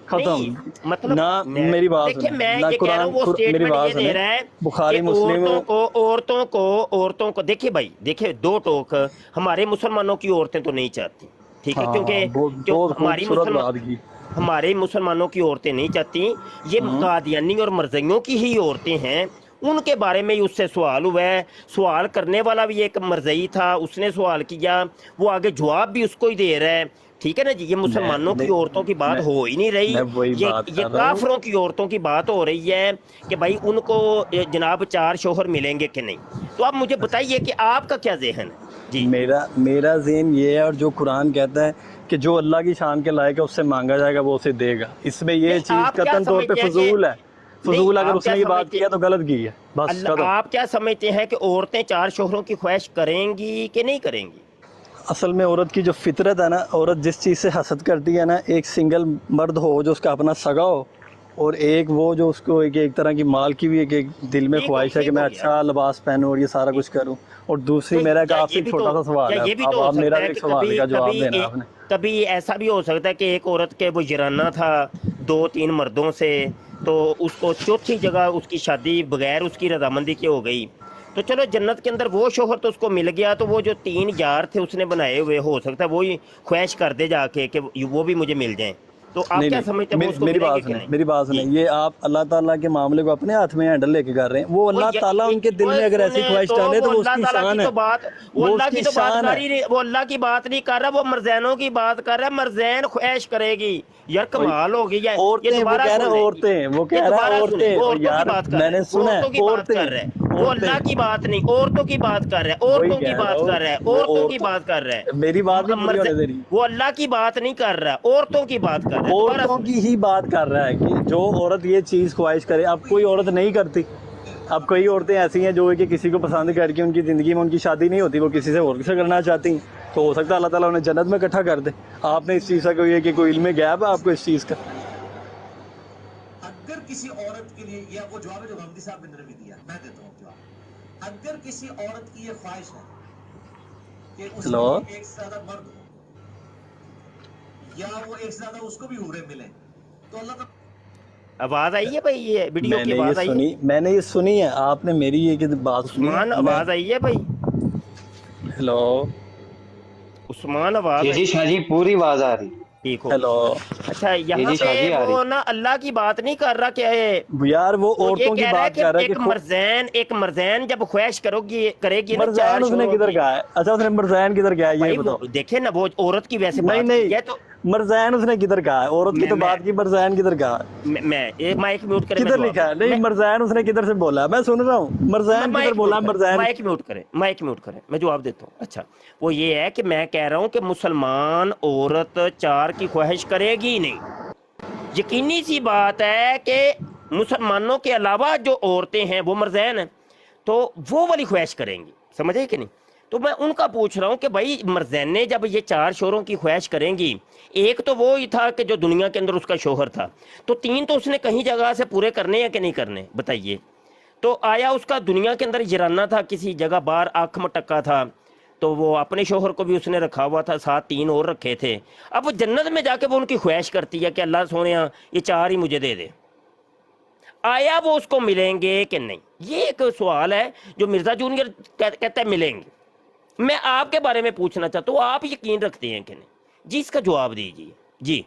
खत्म। मतलब ना मेरी बात देखिए, मैं ना ये कह रहा हूँ वो मेरी स्टेटमेंट बात ये दे रहा है बुखारी कि मुस्लिम औरतों को देखिए भाई, देखिए दो टोक हमारे मुसलमानों की औरतें तो नहीं चाहती, ठीक है, क्योंकि हमारे मुसलमानों की औरतें नहीं चाहती, ये कादियानी और मरज़इयों की ही औरतें हैं। उनके बारे में ही उससे सवाल हुआ है। सवाल करने वाला भी एक मरज़ई था, उसने सवाल किया, वो आगे जवाब भी उसको ही दे रहा है, ठीक है ना जी। ये मुसलमानों की औरतों की बात हो ही नहीं रही, ये काफिरों की औरतों की बात हो रही है कि भाई उनको जनाब 4 शोहर मिलेंगे कि नहीं। तो आप मुझे बताइए कि आपका क्या ज़हन है जी? मेरा ज़हन ये है, और जो कुरान कहता है कि जो अल्लाह की शान के लायक है उससे मांगा जाएगा वो उसे देगा, इसमें ये चीज़ कतन तौर पे फजूल है। फजूल अगर उसने ये बात किया तो गलत की है, बस। आप क्या समझते हैं कि औरतें 4 शोहरों की ख्वाहिश करेंगी कि नहीं करेंगी? असल में औरत की जो फितरत है ना, औरत जिस चीज़ से हसद करती है ना, एक सिंगल मर्द हो जो उसका अपना सगा हो, और एक वो जो उसको एक तरह की माल की भी एक दिल में ख्वाहिश है कि मैं अच्छा लिबास पहनूं और ये सारा कुछ करूं। और दूसरी मेरा एक आपसे छोटा सा सवाल है, अब आप मेरा एक सवाल का जवाब देना आपने। कभी ऐसा भी हो सकता है कि एक औरत के वो जराना था 2-3 मर्दों से, तो उसको चौथी जगह उसकी शादी बगैर उसकी रजामंदी के हो गई, तो चलो जन्नत के अंदर वो शोहर तो उसको मिल गया, तो वो जो 3 यार थे उसने बनाए हुए, हो सकता है वो ही ख्वाहिश कर दे जाके कि वो भी मुझे मिल जाएं। तो आप क्या समझते हैं? मेरी बात सुने, ये आप अल्लाह ताला के मामले को अपने हाथ में हैंडल लेके कर रहे हैं। वो अल्लाह ताला उनके दिल में अगर ऐसी ख्वाहिश डाले तो वो उसकी शान है, वो अल्लाह की तो बात कर ही नहीं, वो अल्लाह की बात नहीं कर रहा, वो मर्ज़ैनों की बात कर रहा है। मर्ज़ैन ख्वाहिश करेगी, यार कमाल हो गई है। औरतें वो कह रहा है औरतें यार, मैंने सुना है औरतें, वो अल्लाह की बात नहीं, औरतों की बात कर रहा है, औरतों की बात कर रहा है, औरतों की बात कर रहा है। मेरी बात नहीं पूरी होने दे रही। वो अल्लाह की बात नहीं कर रहा, औरतों की बात कर रहा है, औरतों की ही बात कर रहा है कि जो औरत ये चीज़ ख्वाहिश करे। अब कोई औरत नहीं करती, अब कई औरतें ऐसी हैं जो है कि किसी को पसंद करके उनकी ज़िंदगी में उनकी शादी नहीं होती, वो किसी से और से करना चाहती हैं, तो हो सकता है अल्लाह ताला उन्हें जन्नत में इकट्ठा कर दे। आपने इस चीज़ का कोई इल्म गैब है आपको इस चीज़ का? अगर किसी औरत के लिए, या वो जवाब है जो हमदी साहब ने भी दिया, मैं देता हूँ जवाब। अगर किसी औरत की ये ख्वाहिश है कि उसको एक से ज्यादा मर्द हो, या वो एक से ज्यादा उसको भी हूरें मिले, तो अल्लाह का आवाज आई है भाई, ये वीडियो की आवाज आई है? मैंने ये सुनी है, आपने मेरी ये बात सुनी? आवाज आई है भाई? हेलो उस्मान, आवाज जी शाहजी पूरी आवाज आ रही। ठीक हो? हेलो। अच्छा, यहाँ पे वो ना अल्लाह की बात नहीं कर रहा क्या है यार, वो औरतों की बात कर रहा है कि एक मर्ज़ैन जब ख्वाहिश करेगी मर्ज़ैन उसने किधर कहा है? अच्छा, उसने मर्ज़ैन किधर गया है ये बताओ। देखे ना, वो औरत की वैसे नहीं है तो مرزین اس نے کدھر کہا ہے؟ عورت کی تو بات کی، مرزین کدھر کہا ہے؟ میں ایک مائک میوٹ کریں، کدھر لکھا ہے؟ نہیں مرزین اس نے کدھر سے بولا ہے؟ میں سن رہا ہوں مرزین کدھر بولا ہے؟ مرزین مائک میوٹ کریں، میں جواب دیتا ہوں۔ اچھا وہ یہ ہے کہ میں کہہ رہا ہوں کہ مسلمان عورت 4 کی خواہش کرے گی ہی نہیں۔ یقینی سی بات ہے کہ مسلمانوں کے علاوہ جو عورتیں ہیں وہ مرزین ہیں، تو وہ والی خواہش کریں گی، سمجھے کہ نہیں؟ تو میں ان کا پوچھ رہا ہوں کہ بھائی مرزین نے جب یہ 4 شوہروں کی خواہش کریں گی، ایک تو وہ ہی تھا کہ جو دنیا کے اندر اس کا شوہر تھا، تو 3 تو اس نے کہیں جگہ سے پورے کرنے ہیں کہ نہیں کرنے، بتائیے؟ تو آیا اس کا دنیا کے اندر جرانہ تھا، کسی جگہ باہر آنکھ مٹکا تھا، تو وہ اپنے شوہر کو بھی اس نے رکھا ہوا تھا، ساتھ 3 اور رکھے تھے۔ اب وہ جنت میں جا کے وہ ان کی خواہش کرتی ہے کہ اللہ سونیا یہ 4 ہی مجھے دے دے، آیا وہ اس کو ملیں گے کہ نہیں؟ یہ ایک سوال ہے جو مرزا جونیئر کہتا ہے ملیں گے۔ میں آپ کے بارے میں پوچھنا چاہتا ہوں، آپ یقین رکھتے ہیں کہ نہیں؟ جی اس کا جواب دیجیے، جی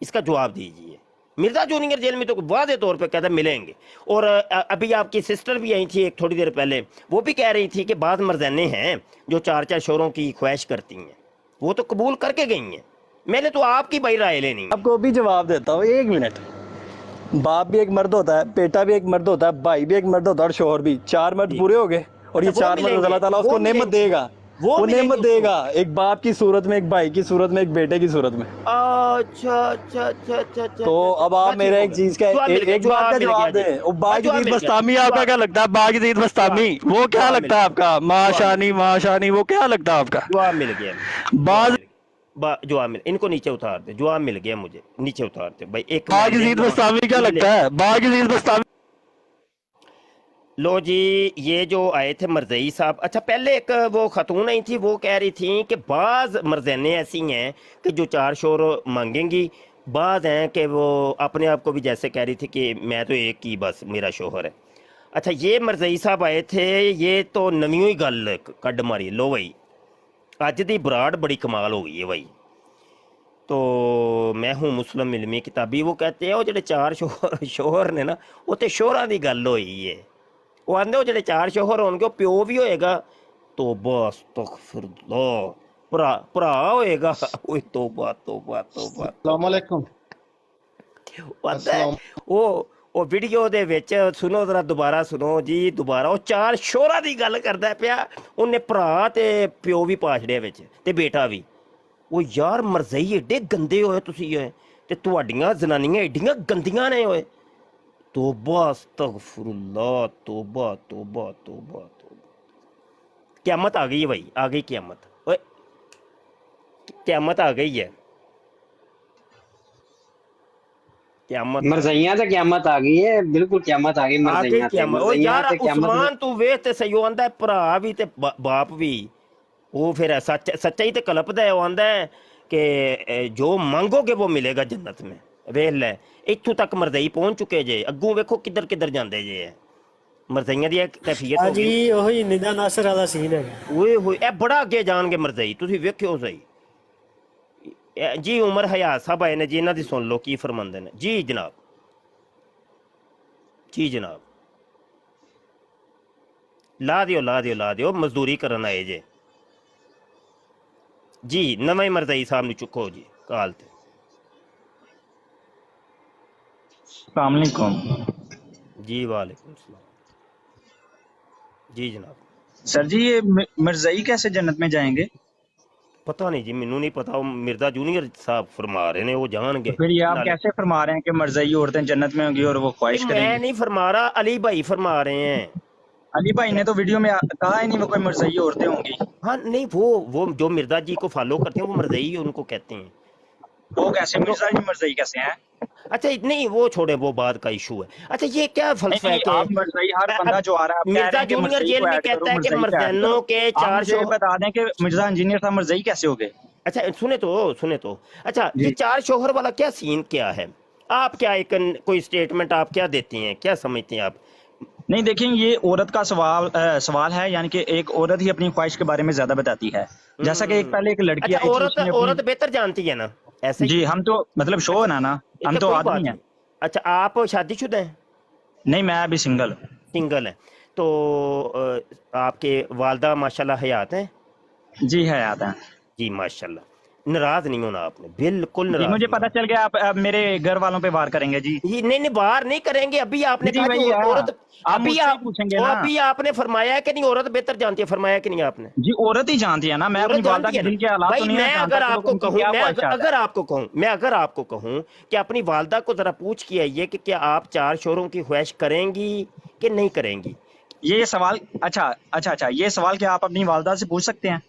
اس کا جواب دیجیے۔ مرزا جونیئر جیل میں تو واضح طور پہ کہتا ہے ملیں گے، اور ابھی آپ کی سسٹر بھی آئی تھی ایک تھوڑی دیر پہلے، وہ بھی کہہ رہی تھی کہ بعض مرزینے ہیں جو 4 شوہروں کی خواہش کرتی ہیں، وہ تو قبول کر کے گئی ہیں۔ میں نے تو آپ کی بھائی رائے لینی ہے۔ آپ کو بھی جواب دیتا ہوں، 1 منٹ۔ باپ بھی ایک مرد ہوتا ہے، بیٹا بھی ایک مرد ہوتا ہے، بھائی بھی ایک مرد ہوتا ہے، اور شوہر بھی۔ 4 مرد پورے ہو گئے، اور یہ 4 مرد اللہ تعالیٰ اس کو نعمت دے گا، وہ نعمت دے گا، ایک باپ کی صورت میں، ایک بھائی کی صورت میں، ایک بیٹے کی صورت میں۔ اچھا تو اب آپ میرا ایک چیز کا ایک بات کا جواب دیں۔ باجدید بستامی آپ کا کیا لگتا ہے؟ باجدید بستامی وہ کیا لگتا ہے آپ کا؟ ماشانی وہ کیا لگتا ہے آپ کا؟ جواب مل گیا، جواب مل، ان کو نیچے اتار دے، جواب مل گیا مجھے، نیچے اتار دے بھائی۔ ایک باجدید بستامی کیا لگتا ہے؟ باجدید بستامی لو جی، یہ جو آئے تھے مرزئی صاحب، اچھا پہلے ایک وہ خاتون آئی تھی، وہ کہہ رہی تھیں کہ بعض مرزینے ایسی ہیں کہ جو 4 شوہر مانگیں گی، بعض ہیں کہ وہ اپنے آپ کو بھی جیسے کہہ رہی تھی کہ میں تو ایک ہی بس میرا شوہر ہے۔ اچھا یہ مرزئی صاحب آئے تھے، یہ تو نویوں ہی گل کڈ ماری لو بھائی، اج دی براڈ بڑی کمال ہو گئی ہے بھائی۔ تو میں ہوں مسلم علمی کتابی، وہ کہتے ہیں وہ جڑے 4 شوہر نے نا، وہ تے شوہراں دی گل ہوئی ہے۔ وہ آندے وہ جڑے 4 شوہر ہون گے، وہ پیو بھی ہوئے گا، توبہ استغفر اللہ، پرا ہوئے گا، اوہ توبہ توبہ توبہ۔ السلام علیکم۔ وہ ویڈیو دے وچ سنو، ذرا دوبارہ سنو جی، دوبارہ وہ 4 شوہراں دی گل کردا پیا، انہیں پرا تے پیو بھی پا چھڑیا وچ تے بیٹا بھی۔ وہ یار مرزئی ایڈے گندے ہوئے تسی ہوئے، تے تواڈیاں زنانیاں ایڈیاں گندیاں نے ہوئے، توبہ استغفر اللہ، توبہ توبہ توبہ توبہ۔ قیامت آ گئی ہے بھائی، آ گئی قیامت، اوے قیامت آ گئی ہے، قیامت مرزیاں تے قیامت آ گئی ہے، بالکل قیامت آ گئی مرزیاں تے۔ او یار عثمان تو ویخ تے سیو آندا ہے بھرا بھی تے باپ بھی، وہ پھر سچا ہی تے کلپدا ہے، وہ آندا ہے کہ جو مانگو گے وہ ملے گا جنت میں۔ ویکھ لے اتھوں تک مرزئی پہنچ چکے جے، اگوں ویکھو کدھر کدھر جاندے جے مرزئیاں دی کیفیت ہو گئی جی۔ وہی ندا ناصر والا سین ہے، اوئے ہوئے اے بڑا اگے جان گے مرزئی، تسی ویکھیو صحیح جی۔ عمر حیات صاحب آئے نے جی، انہاں دی سن لو کی فرماندے نے جی جناب۔ جی جناب، لا دیو مزدوری کرن آئے جے جی۔ نویں مرزئی صاحب نے چکو جی کال تے۔ السلام علیکم جی وعلیکم السلام جی جناب۔ سر جی، یہ مرزئی کیسے جنت میں جائیں گے؟ پتہ نہیں جی، مینوں نہیں پتا، وہ مرزا جونیئر صاحب فرما رہے نے، وہ جان گے۔ پھر یہ آپ کیسے فرما رہے ہیں کہ مرزئی عورتیں جنت میں ہوں گی اور وہ خواہش کریں میں گی؟ نہیں فرما رہا، علی بھائی فرما رہے ہیں۔ علی بھائی نے تو ویڈیو میں کہا ہی نہیں وہ کوئی مرزئی عورتیں ہوں گی۔ ہاں نہیں، وہ جو مرزا جی کو فالو کرتے ہیں وہ مرزئی ان کو کہتے ہیں۔ وہ کیسے مرزا جی مرزئی کیسے ہیں؟ اچھا نہیں وہ چھوڑے، وہ بات کا ایشو ہے۔ اچھا یہ کیا فلسفہ ہے کہ آپ مرزئی ہر بندہ جو آ رہا ہے مرزا جونیئر جیل میں کہتا ہے کہ مرزینوں کے 4 شوہر بتا دیں کہ مرزا انجینئر صاحب مرزئی کیسے ہو گئے؟ اچھا سنے تو اچھا یہ 4 شوہر والا کیا سین کیا ہے؟ آپ کیا ایک کوئی سٹیٹمنٹ آپ کیا دیتے ہیں، کیا سمجھتے ہیں آپ؟ نہیں دیکھیں، یہ عورت کا سوال ہے، یعنی کہ ایک عورت ہی اپنی خواہش کے بارے میں زیادہ بتاتی ہے، جیسا کہ ایک پہلے ایک لڑکی آئی تھی، عورت بہتر جانتی ہے نا ایسے جی۔ ہم تو مطلب شو نا ہم تو آدمی ہیں۔ اچھا آپ شادی شدہ ہیں؟ نہیں، میں ابھی سنگل ہیں۔ تو آپ کے والدہ ماشاءاللہ حیات ہیں؟ جی حیات ہیں जी माशाल्लाह, नाराज नहीं होना आपने, बिल्कुल जी नाराज मुझे नहीं पता चल गया आप अब मेरे घर वालों पे वार करेंगे जी। ये नहीं नहीं वार नहीं करेंगे। अभी आपने जी कहा वही कि है, औरत, आप अभी मुझसे ही आप पूछेंगे वो ना। अभी आपने फरमाया कि नहीं औरत बेहतर जानती है, फरमाया कि नहीं आपने? जी औरत ही जानती है ना, मैं औरत अपनी वालदा जानती के है दिल के ना हालात तो भाई। नहीं ना मैं जानता अगर कि वो आपको उनकी कहूँ, क्या मैं ख्वाहिशात है। अगर आपको कहूँ कि अपनी वालदा को जरा पूछ के आइए कि क्या आप 4 शोरों की ख्वाहिश करेंगी कि नहीं करेंगी। ये सवाल अच्छा ये सवाल क्या आप अपनी वालदा से पूछ सकते हैं?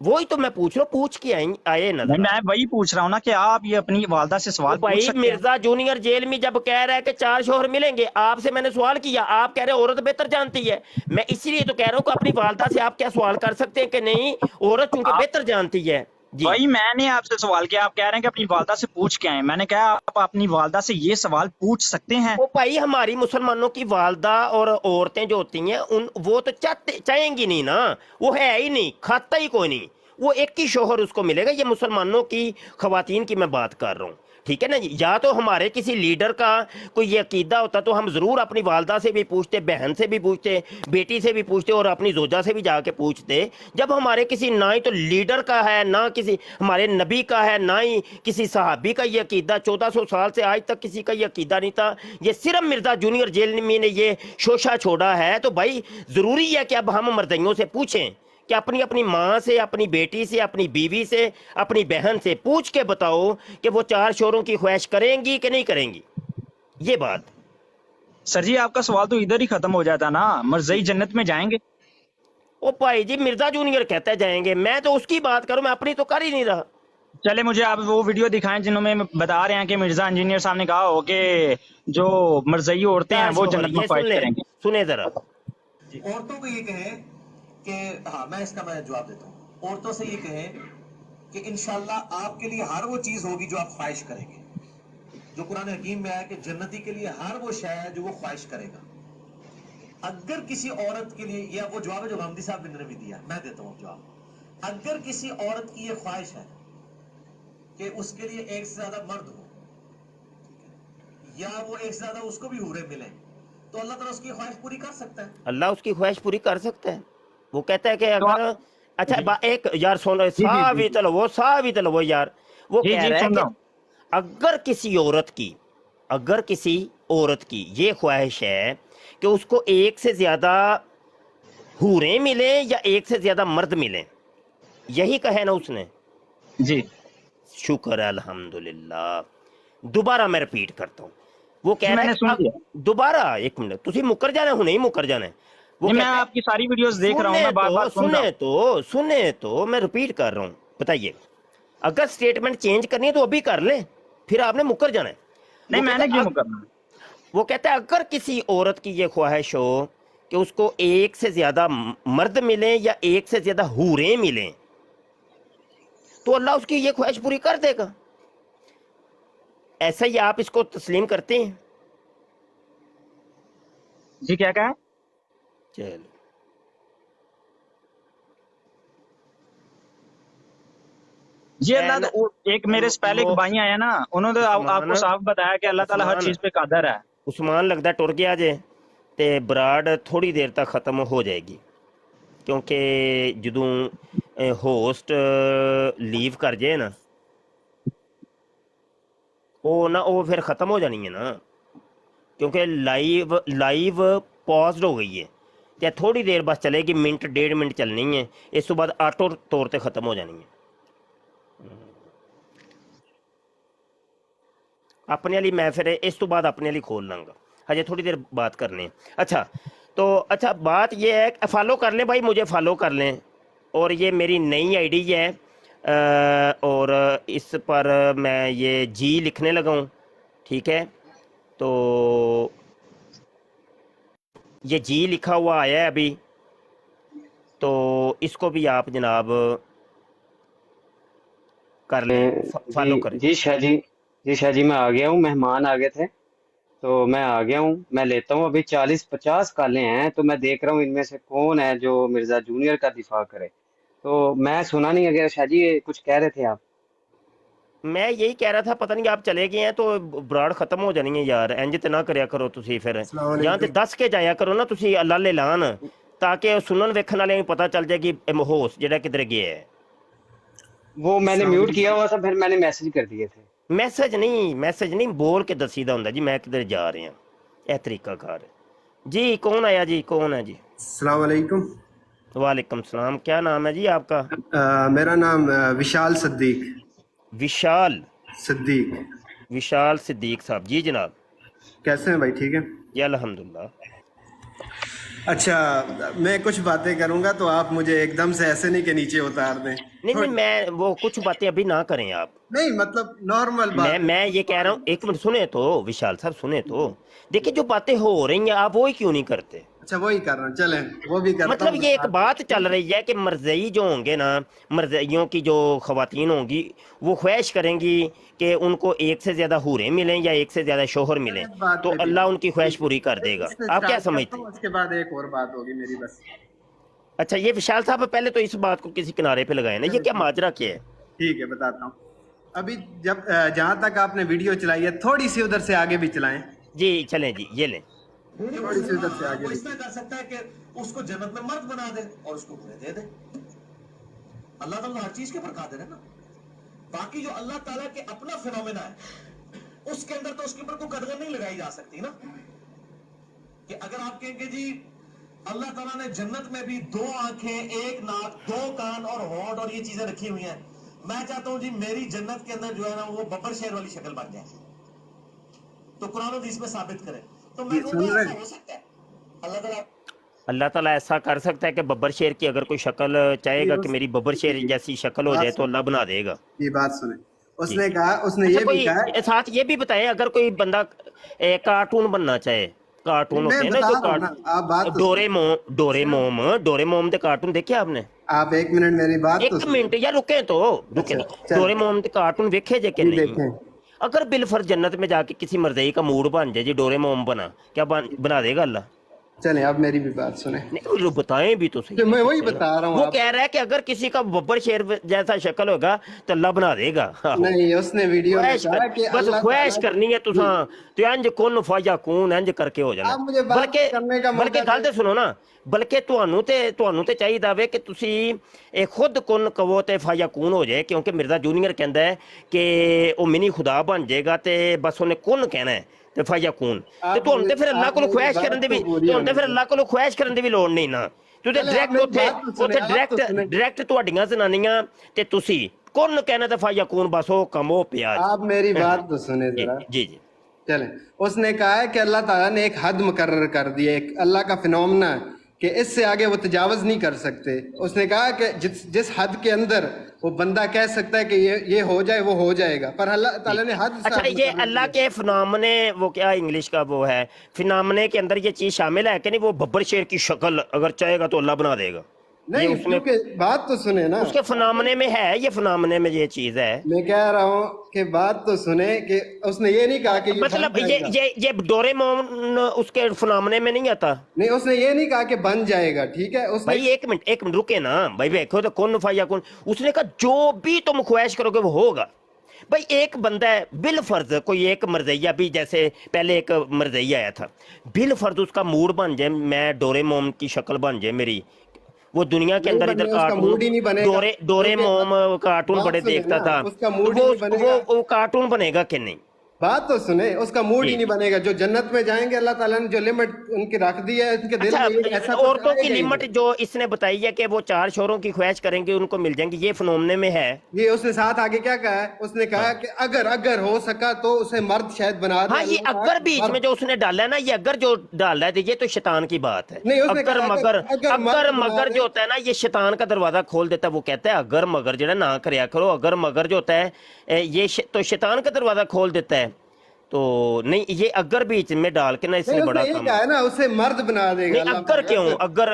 वही तो मैं पूछ रहा हूँ, पूछ के आए ना नहीं जरा। मैं वही पूछ रहा हूँ ना कि आप ये अपनी वालदा से ओ सवाल पूछ भाई, सकते हैं। मिर्जा जूनियर जेल में जब कह रहा है कि 4 शोहर मिलेंगे, आपसे मैंने सवाल किया, आप कह रहे हो औरत बेहतर जानती है। मैं इसीलिए तो कह रहा हूँ कि अपनी वालदा से आप क्या सवाल कर सकते हैं कि नहीं औरत चूंकि आप बेहतर जानती है जी। भाई मैंने आपसे सवाल किया, आप कह रहे हैं कि अपनी वालदा से पूछ के आए। मैंने कहा आप अपनी वालदा से ये सवाल पूछ सकते हैं। ओ भाई, हमारी मुसलमानों की वालदा और औरतें जो होती हैं उन वो तो चाहेंगी नहीं ना, वो है ही नहीं, खाता ही कोई नहीं, वो एक ही शोहर उसको मिलेगा। ये मुसलमानों की खवातीन की मैं बात कर रहा हूँ, ठीक है ना जी। या तो हमारे किसी लीडर का कोई ये अकीदा होता तो हम ज़रूर अपनी वालदा से भी पूछते, बहन से भी पूछते, बेटी से भी पूछते और अपनी जोजा से भी जाके पूछते। जब हमारे किसी ना ही तो लीडर का है, ना किसी हमारे नबी का है, ना ही किसी सहाबी का ये अकीदा, 1400 साल से आज तक किसी का ये अकीदा नहीं था। ये सिर्फ मिर्ज़ा जूनियर जेलमी ने ये शोशा छोड़ा है। तो भाई ज़रूरी है कि अब हम मर्दियों से पूछें कि अपनी अपनी माँ से, अपनी बेटी से, अपनी बीवी से, अपनी बहन से पूछ के बताओ कि वो 4 शोरों की ख्वाहिश करेंगी कि नहीं करेंगी। ये बात सर जी आपका सवाल तो इधर ही खत्म हो जाता ना, मर्ज़ई जन्नत में जाएंगे। ओ भाई जी, मिर्जा जूनियर कहता है जाएंगे, मैं तो उसकी बात करूं, मैं अपनी तो कर ही नहीं रहा। चले मुझे आप वो वीडियो दिखाएं जिन्होंने बता रहे हैं कि मिर्जा इंजीनियर साहब ने कहा हो कि जो मर्ज़ई औरतें हैं वो जन्नत में ख्वाहिश करेंगे। सुने जरा। औरतों को ये कहें कि हाँ मैं जवाब देता हूँ। औरतों से ये कहें कि इंशाल्लाह आपके लिए हर वो चीज होगी जो आप ख्वाहिश करेंगे, जो कुरान हकीम में आया कि जन्नती के लिए हर वो शय है जो वो ख्वाहिश करेगा। अगर किसी औरत के लिए, या वो जवाब है जो गांधी साहब ने भी दिया, मैं देता हूँ जवाब। अगर किसी औरत की ये ख्वाहिश है कि उसके लिए एक से ज्यादा मर्द हो, या वो एक से ज्यादा उसको भी हूरे मिले, तो अल्लाह ताला उसकी ख्वाहिश पूरी कर सकता है। अल्लाह उसकी ख्वाहिश पूरी कर सकता है। वो कहता है कि अगर अच्छा एक यार सुन, साहब चलो वो यार, वो कह रहा है कि अगर किसी औरत की ये ख्वाहिश है कि उसको एक से ज्यादा हूरें मिले या एक से ज्यादा मर्द मिले, यही कहे ना उसने जी। शुक्र है, अल्हम्दुलिल्लाह। दोबारा मैं रिपीट करता हूँ, वो कह रहा मैंने सुन है लिया। दोबारा, एक मिनट, तुसी मुकर जाना हूं, नहीं मुकर जाना है। वो मैं आपकी सारी वीडियोस देख रहा हूँ, मैं बार बार सुने तो मैं रिपीट कर रहा हूँ। बताइए, अगर स्टेटमेंट चेंज करनी है तो अभी कर ले, फिर आपने मुकर जाना है। नहीं मैंने क्यों मुकरना? वो कहता है अगर किसी औरत की ये ख्वाहिश हो कि उसको एक से ज्यादा मर्द मिले या एक से ज्यादा हूरें मिलें, तो अल्लाह उसकी ये ख्वाहिश पूरी कर देगा। ऐसा ही आप इसको तस्लीम करते हैं? जी क्या कहा? चलो जी अल्लाह तो एक मेरे से पहले एक भाई आया ना, उन्होंने आपको साफ बताया कि अल्लाह ताला हर चीज पे कादर है। उस्मान लगता टुर गया जे ते बराड़ थोड़ी देर तक खत्म हो जाएगी, क्योंकि जदों होस्ट लीव कर जाए ना वो फिर खत्म हो जानी है ना, क्योंकि लाइव पॉज हो गई है। या थोड़ी देर बस चलेगी, मिनट 1.5 मिनट चलनी है, इस तो बाद ऑटो तौर पे खत्म हो जानी है। अपने वाली मैं फिर इस तो बाद अपने वाली खोल लाँगा, हजे थोड़ी देर बात करनी है। अच्छा तो अच्छा बात ये है, फॉलो कर लें भाई, मुझे फॉलो कर लें। और ये मेरी नई आईडी है, और इस पर मैं ये जी लिखने लगा हूँ, ठीक है। तो ये जी लिखा हुआ आया है अभी, तो इसको भी आप जनाब कर लें, फॉलो करें। जी शाह जी मैं आ गया हूँ, मेहमान आ गए थे तो मैं आ गया हूँ। मैं लेता हूँ, अभी 40-50 कालें हैं, तो मैं देख रहा हूँ इनमें से कौन है जो मिर्जा जूनियर का दिफा करे। तो मैं सुना नहीं, अगर शाह जी कुछ कह रहे थे आप? मैं यही कह रहा था, पता नहीं आप चले गए हैं तो ब्राड खत्म हो जानी है यार। इंज ते ना करया करो तुसी, फिर ਜਾਂ ਤੇ ਦੱਸ ਕੇ ਜਾਇਆ ਕਰੋ ਨਾ ਤੁਸੀਂ ਅੱਲਾ ਲੈ ਲਾਨ, ਤਾਂ ਕਿ ਸੁਣਨ ਵੇਖਣ ਵਾਲਿਆਂ ਨੂੰ ਪਤਾ ਚੱਲ ਜਾਏ ਕਿ ਹੋਸ ਜਿਹੜਾ ਕਿਧਰ ਗਿਆ ਹੈ। वो मैंने म्यूट किया हुआ था, फिर मैंने मैसेज कर दिए थे। मैसेज नहीं बोल के दसीदा हुंदा जी मैं किधर जा रहे हैं, यह तरीका कार है जी। कौन आया जी, कौन है जी? अस्सलाम वालेकुम। वालेकुम सलाम। क्या नाम है जी आपका? मेरा नाम विशाल सिद्दीक। विशाल सिद्दीक। विशाल सिद्दीक साहब जी जनाब। कैसे हैं भाई? ठीक है जी अल्हम्दुलिल्लाह। अच्छा, मैं कुछ बातें करूंगा तो आप मुझे एकदम से ऐसे नहीं कि नीचे उतार दें। नहीं मैं वो कुछ बातें अभी ना करें आप। नहीं मतलब नॉर्मल बात। मैं ये कह रहा हूँ, एक मिनट सुने तो विशाल साहब, सुने तो। देखिए जो बातें हो रही हैं आप वही क्यों नहीं करते? अच्छा वही कर रहा हूँ, चलें वो भी करता मतलब हूँ। ये एक बात चल रही है कि मर्ज़ई जो होंगे ना, मर्ज़इयों की जो ख़वातीन होंगी वो ख्वाहिश करेंगी कि उनको एक से ज़्यादा हूरें मिलें या एक से ज़्यादा शोहर मिलें, तो अल्लाह उनकी ख्वाहिश पूरी कर देगा। आप क्या समझते हैं? उसके बाद एक और बात होगी मेरी बस। अच्छा ये विशाल साहब पहले तो इस बात को किसी किनारे पे लगाए ना, ये क्या माजरा क्या है? ठीक है बताता हूँ। अभी जब जहाँ तक आपने वीडियो चलाई है थोड़ी सी उधर से आगे भी चलाएं। जी चलें जी, ये लें थोड़ी सी उधर से आगे वो भी। इसमें कर सकता है कि उसको जन्नत में मर्द बना दे और उसको पूरे दे दे। अल्लाह ताला हर चीज के ऊपर कादिर है ना। बाकी जो अल्लाह ताला के अपना फिनोमेना है उसके अंदर तो उसके ऊपर कोई कदर नहीं लगाई जा सकती ना। कि अगर आप कहेंगे जी अल्लाह ताला ने जन्नत में भी 2 आंखें, 1 नाक, 2 कान और होंठ और ये चीजें रखी हुई हैं, मैं चाहता हूं जी मेरी जन्नत के अंदर जो है ना वो बब्बर शेर वाली शक्ल बन जाए, तो कुरान और हदीस में साबित करें। तो मैं कहूंगा ऐसा हो सकता है। अल्लाह ताला ऐसा कर सकता है कि बब्बर शेर की अगर कोई शक्ल चाहेगा कि मेरी बब्बर शेर जैसी शक्ल हो जाए तो अल्लाह बना देगा। ये बात सुने, उसने कहा, उसने ये भी कहा, साथ ये भी बताएं अगर कोई बंदा कार्टून बनना चाहे, कार्टून होते हैं ना जो कार्टून, डोरेमोन दे कार्टून देखे आपने? आप एक मिनट मेरी बात एक मिनट यार रुके तो डोरेमोन दे कार्टून देखे जे के नहीं? अगर बिलफर जन्नत में जाके किसी मर्ज़ई का मूड बन जाए जी डोरेमोन बना, क्या बना देगा अल्लाह? चले अब मेरी भी बात सुने। नहीं बताएं भी तो सही। तो मैं वही बता रहा हूँ। वो कह रहा है कि अगर किसी का बब्बर शेर जैसा शक्ल होगा तो अल्लाह बना देगा। नहीं उसने वीडियो में कहा कि बस ख्वाहिश करनी है तुसा तो इंज कुन फाया कून इंज करके हो जाना। बल्कि गल ते सुनो ना, बल्कि ਤੁਹਾਨੂੰ ਤੇ ਚਾਹੀਦਾ ਵੇ ਕਿ ਤੁਸੀਂ ਇਹ ਖੁਦ ਕੁਨ ਕਹੋ ਤੇ ਫਾਇਆ ਕੂਨ ਹੋ ਜਾਏ, ਕਿਉਂਕਿ ਮਿਰਜ਼ਾ ਜੂਨੀਅਰ ਕਹਿੰਦਾ ਹੈ ਕਿ ਉਹ ਮਿਨੀ ਖੁਦਾ ਬਣ ਜਾਏਗਾ ਤੇ ਬਸ ਉਹਨੇ ਕੁਨ ਕਹਿਣਾ ਹੈ ਤੇ ਫਾਇਆ ਕੂਨ। ਤੇ ਤੁਹਾਨੂੰ ਤੇ ਫਿਰ ਅੱਲਾਹ ਕੋਲੋਂ ख्वाहिश ਕਰਨ ਦੀ ਵੀ ख्वाहिश ਕਰਨ ਦੀ ਵੀ ਲੋੜ ਨਹੀਂ ਨਾ। ਤੁਸੀਂ ਡਾਇਰੈਕਟ ਉੱਥੇ ਡਾਇਰੈਕਟ ਤੁਹਾਡੀਆਂ ਜ਼ਨਾਨੀਆਂ ਤੇ ਤੁਸੀਂ ਕੁਨ ਕਹਿਣਾ ਤੇ ਫਾਇਆ ਕੂਨ, ਬਸ ਉਹ ਕੰਮ ਹੋ ਪਿਆ। आप मेरी बात तो सुने जरा। जी जी चले, उसने कहा है कि अल्लाह ताला ने एक हद मुकर्रर कर दी है, एक अल्लाह का फिनोमेना कि इससे आगे वो तजावज़ नहीं कर सकते। उसने कहा कि जिस हद के अंदर वो बंदा कह सकता है कि ये हो जाए वो हो जाएगा, पर अल्लाह ताला ने हद। अच्छा ये अल्लाह के फिनोमेने, वो क्या इंग्लिश का वो है फिनोमेने के अंदर ये चीज़ शामिल है कि नहीं? वो बब्बर शेर की शक्ल अगर चाहेगा तो अल्लाह बना देगा। नहीं उसमें बात तो सुने ना, उसके फिनोमेने में है, ये फिनोमेने में ये चीज है। मैं कह रहा हूँ कि बात तो सुने कि उसने ये नहीं कहा कि मतलब ये डोरेमोन उसके फिनोमेने में नहीं आता। नहीं उसने ये नहीं कहा कि बन जाएगा, ठीक है। उसने भाई एक मिनट रुके ना भाई, देखो तो कौन फाया कौन, उसने कहा जो भी तुम ख्वाहिश करोगे वो होगा। भाई एक बंदा है बिल फर्ज, कोई एक मर्ज़ैया भी, जैसे पहले एक मर्ज़ैया आया था, बिल फर्ज उसका मूड बन जाए मैं डोरेमोन की शक्ल बन जाए मेरी, वो दुनिया के अंदर इधर कार्टून डोरेमोन कार्टून बड़े देखता था, वो कार्टून बनेगा कि नहीं? बात तो सुने, उसका मूड ही नहीं बनेगा। जो जन्नत में जाएंगे अल्लाह ताला ने जो लिमिट उनकी रख दी है उनके दिल में, ऐसा औरतों की लिमिट जो इसने बताई है कि वो 4 शोरों की ख्वाहिश करेंगे उनको मिल जाएंगे, ये फिनोमेने में है। ये उसने साथ आगे क्या कहा है, उसने कहा कि अगर हो सका तो उसे मर्द शायद बना दे। हाँ ये अगर बीच में जो उसने डाला है ना, ये अगर जो डाला है ये तो शैतान की बात है। अगर मगर जो होता है ना, ये शैतान का दरवाजा खोल देता है। वो कहता है अगर मगर जो ना करया करो, अगर मगर जो होता है ये तो शैतान का दरवाजा खोल देता है। तो नहीं ये अगर बीच में डाल के ना इसने बड़ा काम है ना, उसे मर्द बना देगा। नहीं अगर क्यों,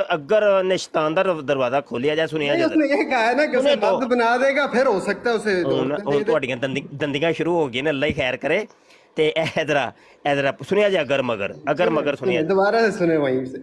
अगर ने शैतान दा दरवाजा खोलिया जाए, सुनिया जाए, उसने ये कहा है ना कि उसे मर्द बना देगा, फिर हो सकता है उसे ਤੁਹਾਡੀਆਂ ਦੰਦੀਆਂ ਸ਼ੁਰੂ ਹੋ ਗਈਆਂ ਨੇ, ਅੱਲਾ ਹੀ ਖੈਰ करे। ਤੇ ਇਧਰਾ ਸੁनिया जाए अगर मगर सुनिया दोबारा से सुने वहीं से।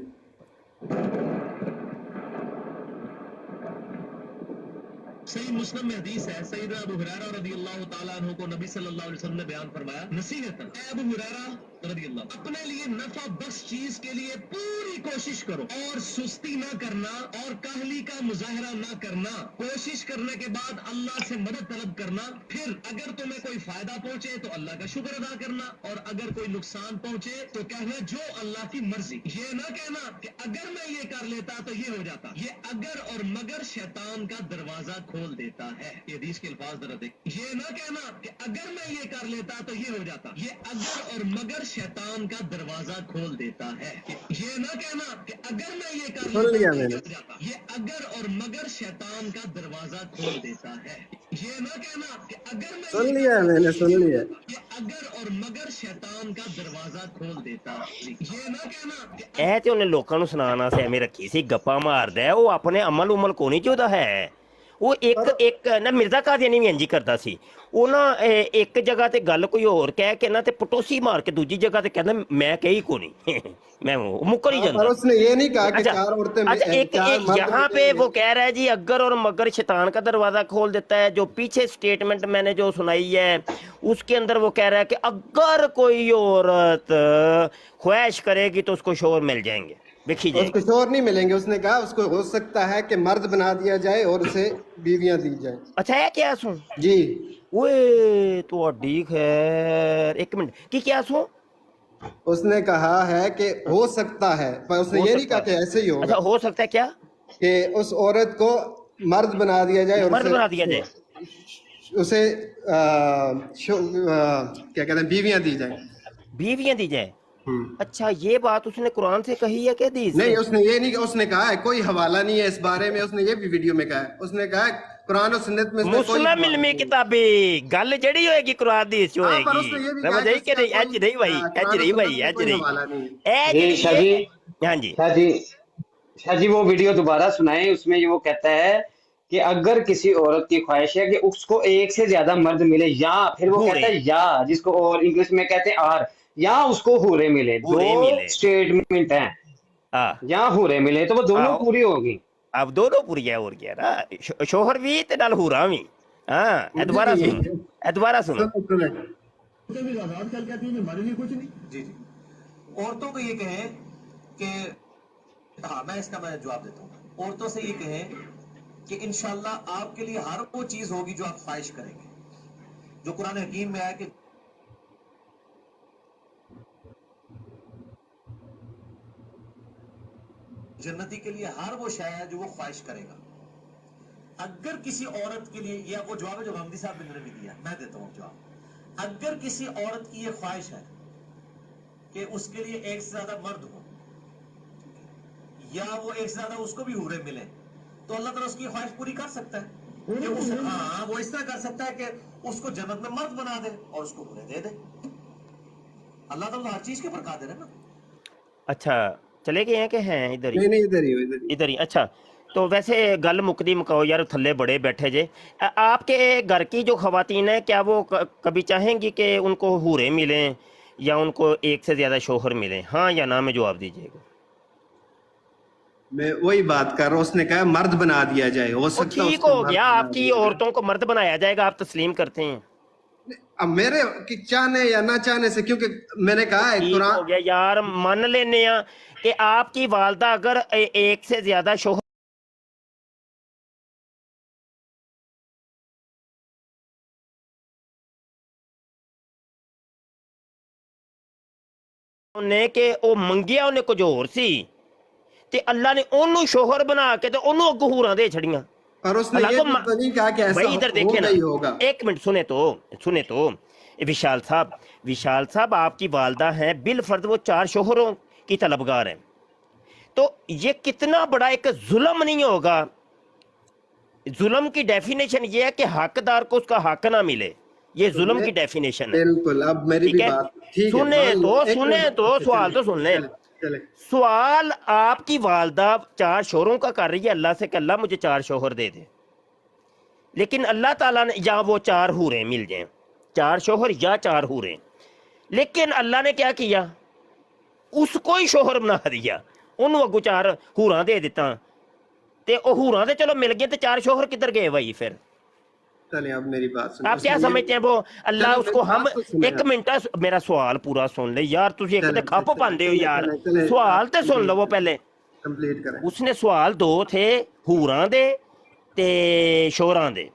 सही मुस्लिम में हदीस है, सैयदना अबू हुरैरा रज़ियल्लाहु ताला अन्हु को नबी सल्लल्लाहु अलैहि वसल्लम ने बयान फरमाया नसीहतन, ए अबू हुरैरा रज़ियल्लाहु, अपने लिए नफा बख्श चीज के लिए पूरी कोशिश करो और सुस्ती ना करना और काहली का मुजाहरा ना करना। कोशिश करने के बाद अल्लाह से मदद तलब करना, फिर अगर तुम्हें कोई फायदा पहुंचे तो अल्लाह का शुक्र अदा करना, और अगर कोई नुकसान पहुंचे तो कहना जो अल्लाह की मर्जी। ये ना कहना कि अगर मैं ये कर लेता तो ये हो जाता। ये अगर और मगर शैतान का दरवाजा खोल देता है। ये हदीस के अल्फाज जरा देख। ये ना कहना कि अगर मैं ये कर लेता तो ये हो जाता। ये अगर और मगर शैतान का दरवाजा खोल देता है। ये ना कहना कि अगर मैं ये कर सुन लिया लेता तो ये मैंने। हो जाता। ये अगर और मगर शैतान का दरवाजा खोल देता है। ये ना कहना कि अगर मैं सुन लिया मैंने, सुन लिया। ये अगर और मगर शैतान का दरवाजा खोल देता। ये ना कहना कि ਇਹ ਤੇ ਉਹਨੇ ਲੋਕਾਂ ਨੂੰ ਸੁਣਾਉਣ ਵਾਸਤੇ ਐਵੇਂ ਰੱਖੀ ਸੀ, ਗੱਪਾਂ ਮਾਰਦਾ ਹੈ, ਉਹ ਆਪਣੇ ਅਮਲ ਉਮਲ ਕੋ ਨਹੀਂ ਚਾਹੁੰਦਾ ਹੈ। ਉਹ ਇੱਕ ਨਾ ਮਿਰਜ਼ਾ ਕਾਦੀਆਨੀ ਵੀ ਇੰਝ ਹੀ ਕਰਦਾ ਸੀ। ਉਹ ਨਾ ਇੱਕ ਜਗ੍ਹਾ ਤੇ ਗੱਲ ਕੋਈ ਹੋਰ ਕਹਿ ਕੇ ਨਾ ਤੇ ਪਟੋਸੀ ਮਾਰ ਕੇ ਦੂਜੀ ਜਗ੍ਹਾ ਤੇ ਕਹਿੰਦਾ ਮੈਂ ਕਹੀ ਕੋ ਨਹੀਂ मैं वो मुकर ही पर जाता। उसने ये नहीं कहा कि अच्छा, चार औरतें अच्छा एक यहाँ पे वो कह रहा है जी अगर और मगर शैतान का दरवाज़ा खोल देता है। जो पीछे स्टेटमेंट मैंने जो सुनाई है उसके अंदर वो कह रहा है कि अगर कोई औरत ख्वाहिश करेगी तो उसको शोर मिल जाएंगे। देखिए उसको शोर नहीं मिलेंगे। उसने कहा उसको हो सकता है कि मर्द बना दिया जाए और उसे बीवियां दी जाए। अच्छा है क्या सुन जी ओए तो खैर एक मिनट की क्या सुन उसने कहा है कि हो सकता है, पर उसने ये नहीं कहा कि ऐसे ही होगा। अच्छा हो सकता है क्या कि उस औरत को मर्द बना दिया जाए और मर्द बना दिया जाए, उसे क्या कहते हैं बीवियां दी जाए। बीवियां दी जाए। अच्छा ये बात उसने कुरान से कही है क्या हदीस से? नहीं उसने ये नहीं, उसने कहा है कोई हवाला नहीं है इस बारे में। उसने ये भी वीडियो में कहा है। उसने कहा है कुरान और सुन्नत में मुस्लिम इल्मी किताबी गल जड़ी होएगी कुरान दी इच होएगी। समझ आई कि नहीं? एज नहीं भाई, एज नहीं भाई, एज नहीं। शाह जी, हां जी शाह जी वो वीडियो दोबारा सुनाए। उसमें वो कहता है कि अगर किसी औरत की ख्वाहिश है कि उसको एक से ज्यादा मर्द मिले, या फिर वो कहता है या, जिसको और इंग्लिश में कहते हैं आर, या उसको हूरे मिले। दो स्टेटमेंट हैं, या हूरे मिले तो वो दोनों पूरी होगी। अब दोनों पूरी है और क्या ना शोहर भी ते नाल हूरा भी। हां दोबारा सुन, दोबारा सुनो। भी आजाद कहती है हमारे लिए कुछ नहीं। जी जी औरतों को ये कहें कि हाँ मैं इसका मैं जवाब देता हूँ। औरतों से ये कहें कि इंशाल्लाह आपके लिए हर वो चीज होगी जो आप ख्वाहिश करेंगे। जो कुरान हकीम में आया कि जन्नती के लिए हर वो शय है जो वो ख्वाहिश करेगा। अगर किसी औरत के लिए, यह वो जवाब है जो हमदी साहब ने भी दिया, मैं देता हूँ जवाब। अगर किसी औरत की ये ख्वाहिश है कि उसके लिए एक से ज्यादा मर्द हो, या वो एक से ज्यादा उसको भी हूरे मिले, तो अल्लाह ताला उसकी ख्वाहिश पूरी कर सकता है। कि हाँ वो इस तरह कर सकता है कि उसको जन्नत में मर्द बना दे और उसको हूरे दे दे। अल्लाह ताला हर चीज के ऊपर कादिर है ना। अच्छा चले गए हैं कि हैं इधर ही? नहीं इधर ही इधर ही। अच्छा तो वैसे गल मुकदी मुकाओ यार, थल्ले बड़े बैठे जे। आपके घर की जो खवातीन है क्या वो कभी चाहेंगी कि उनको हूरे मिलें या उनको एक से ज्यादा शोहर मिलें? हाँ या ना में जवाब दीजिएगा। मैं वही बात कर रहा हूँ। उसने कहा मर्द बना दिया जाए। हो सकता है ठीक हो गया, आपकी औरतों को मर्द बनाया जाएगा, आप तस्लीम करते हैं। अब मेरे कि चाहने या ना चाहने से, क्योंकि मैंने कहा है ठीक कुरान हो गया यार, मान लेने कि आपकी वालदा अगर एक से ज्यादा शोहर ਨੇ ਕਿ ਉਹ ਮੰਗਿਆ ਉਹਨੇ ਕੁਝ ਹੋਰ ਸੀ ਤੇ ਅੱਲਾ ਨੇ ਉਹਨੂੰ ਸ਼ੋਹਰ ਬਣਾ ਕੇ ਤੇ ਉਹਨੂੰ ਅੱਗੋਂ ਹੂਰਾਂ ਦੇ ਛੜੀਆਂ। और उसने ये भी तो नहीं कहा कि ऐसा भाई इधर देखिए होगा ना, ही होगा। एक मिनट सुने तो विशाल साहब आपकी वालदा हैं बिल फर्ज वो 4 शोहरों की तलबगार हैं, तो ये कितना बड़ा एक जुल्म नहीं होगा? जुल्म की डेफिनेशन ये है कि हकदार को उसका हक ना मिले, ये जुल्म की डेफिनेशन है। बिल्कुल। अब मेरी भी बात ठीक है। सुने तो सवाल तो सुन ले। सवाल आपकी वालदा 4 शोहरों का कर रही है अल्लाह से कि अल्लाह मुझे 4 शोहर दे दे, लेकिन अल्लाह ताला ने या वो 4 हूरें मिल जाएं, 4 शोहर या 4 हूरें, लेकिन अल्लाह ने क्या किया? उसको ही शोहर बना दिया, उन्होंने अगू 4 हूरां दे दिता। ਤੇ ਉਹ ਹੂਰਾਂ ਤੇ ਚਲੋ ਮਿਲ ਗਏ ਤੇ ਚਾਰ शोहर किधर गए भाई फिर? चलें अब मेरी बात सुनिए आप क्या उसने ये समझते हैं वो अल्लाह चलें उसको मेरी हम बात तो सुने एक आप मिनट मेरा सवाल पूरा सुन ले यार, तुझे एक चलें ते खप पांदे हो यार, चलें चलें सवाल आप ते सुन लो वो पहले। कंप्लीट करें उसने सवाल दो थे, हूरां दे ते शोहरां दे,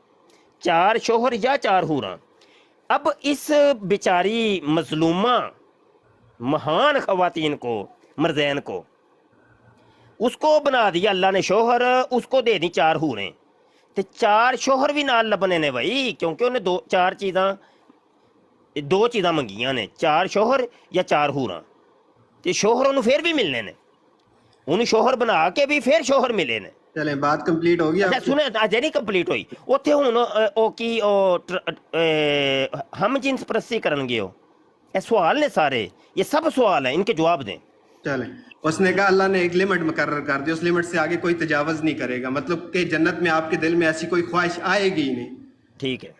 चार शोहर या चार हूरां। अब इस बेचारी मजलूमा महान खवातीन को, मर्दैन को, उसको बना दिया अल्लाह ने शोहर, उसको दे दी चार हूरें, ते चार शोहर भी नाल लबने ने भाई, क्योंकि उन्हें दो चीज़ां मंगियां ने, चार शोहर या चार हूरां, ते शोहर उन्हें फिर भी मिलने ने, उन्हें शोहर बना के भी फिर शोहर मिले ने। चलें बात कंप्लीट होगी अच्छा आपकी सुने, अजे नहीं कंप्लीट हुई उत्थे हुण ओ की हम जिन्स परस्ती करनगे ओ, ये सवाल ने सारे, ये सब सवाल हैं, इनके जवाब दें। चलें उसने कहा अल्लाह ने एक लिमिट मुकर्रर कर दी, उस लिमिट से आगे कोई तजावज़ नहीं करेगा, मतलब कि जन्नत में आपके दिल में ऐसी कोई ख्वाहिश आएगी ही नहीं। ठीक है,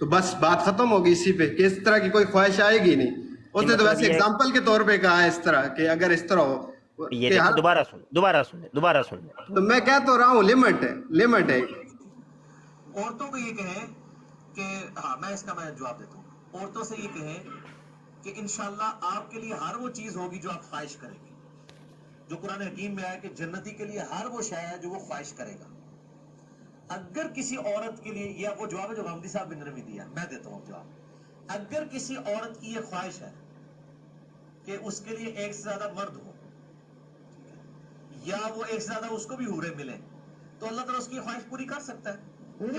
तो बस बात खत्म होगी इसी पे कि इस तरह की कोई ख्वाहिश आएगी नहीं। उसने तो मतलब वैसे ये एग्जाम्पल के तौर पे कहा है इस तरह कि अगर इस तरह हो ये कि देखो, हर दोबारा सुन। तो मैं कह तो रहा हूँ लिमिट है। औरतों को ये कहें कि हाँ मैं जवाब देता हूँ। औरतों से ये कहें कि इंशाल्लाह आपके लिए हर वो चीज होगी जो आप ख्वाहिश करेंगे, जो कुरान हकीम में आया कि जन्नती के लिए हर वो शय है जो वो ख्वाहिश करेगा। अगर किसी औरत के लिए, या वो जवाब है जो हमदी साहब ने भी दिया, मैं देता हूँ जवाब। अगर किसी औरत की ये ख्वाहिश है कि उसके लिए एक से ज्यादा मर्द हो, या वो एक से ज्यादा उसको भी हूरे मिले, तो अल्लाह ताला उसकी ख्वाहिश पूरी कर सकता है।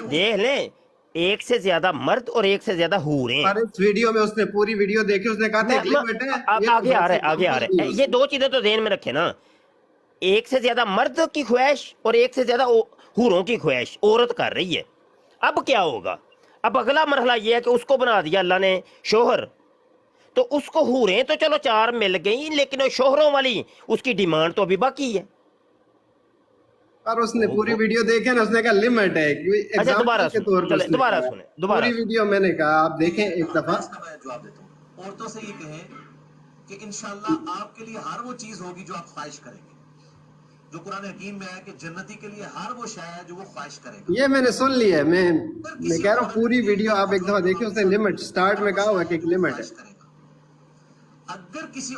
देख ले, एक से ज्यादा मर्द और एक से ज्यादा हूरें। और इस वीडियो में उसने पूरी वीडियो देखी, उसने कहा था एक लिमिट है। अब ये आगे आ रहा है, तो आगे आ रहा है, नहीं ये दो चीजें तो ध्यान में रखे ना, एक से ज्यादा मर्द की ख्वाहिश और एक से ज्यादा हूरों की ख्वाहिश औरत कर रही है। अब क्या होगा? अब अगला मरहला ये है कि उसको बना दिया अल्लाह ने शोहर, तो उसको हूरें तो चलो चार मिल गई, लेकिन वो शोहरों वाली उसकी डिमांड तो अभी बाकी है। और उसने पूरी वीडियो देखी ना, उसने कहा लिमिट है। अच्छा दोबारा के तौर पे उसने दोबारा कहा। सुने, दोबारा पूरी वीडियो मैंने कहा आप देखें एक दफा। मैं जवाब देता हूँ। औरतों से ये कहें कि इंशाल्लाह आपके लिए हर वो चीज होगी जो आप ख्वाहिश करेंगे, जो कुरान हकीम में है कि जन्नती के लिए हर वो शय है जो वो ख्वाहिश करेगा। ये मैंने सुन लिया है, मैं कह रहा हूँ पूरी वीडियो आप एक दफा देखिए, उसने लिमिट स्टार्ट में कहा हुआ कि एक लिमिट है। अगर किसी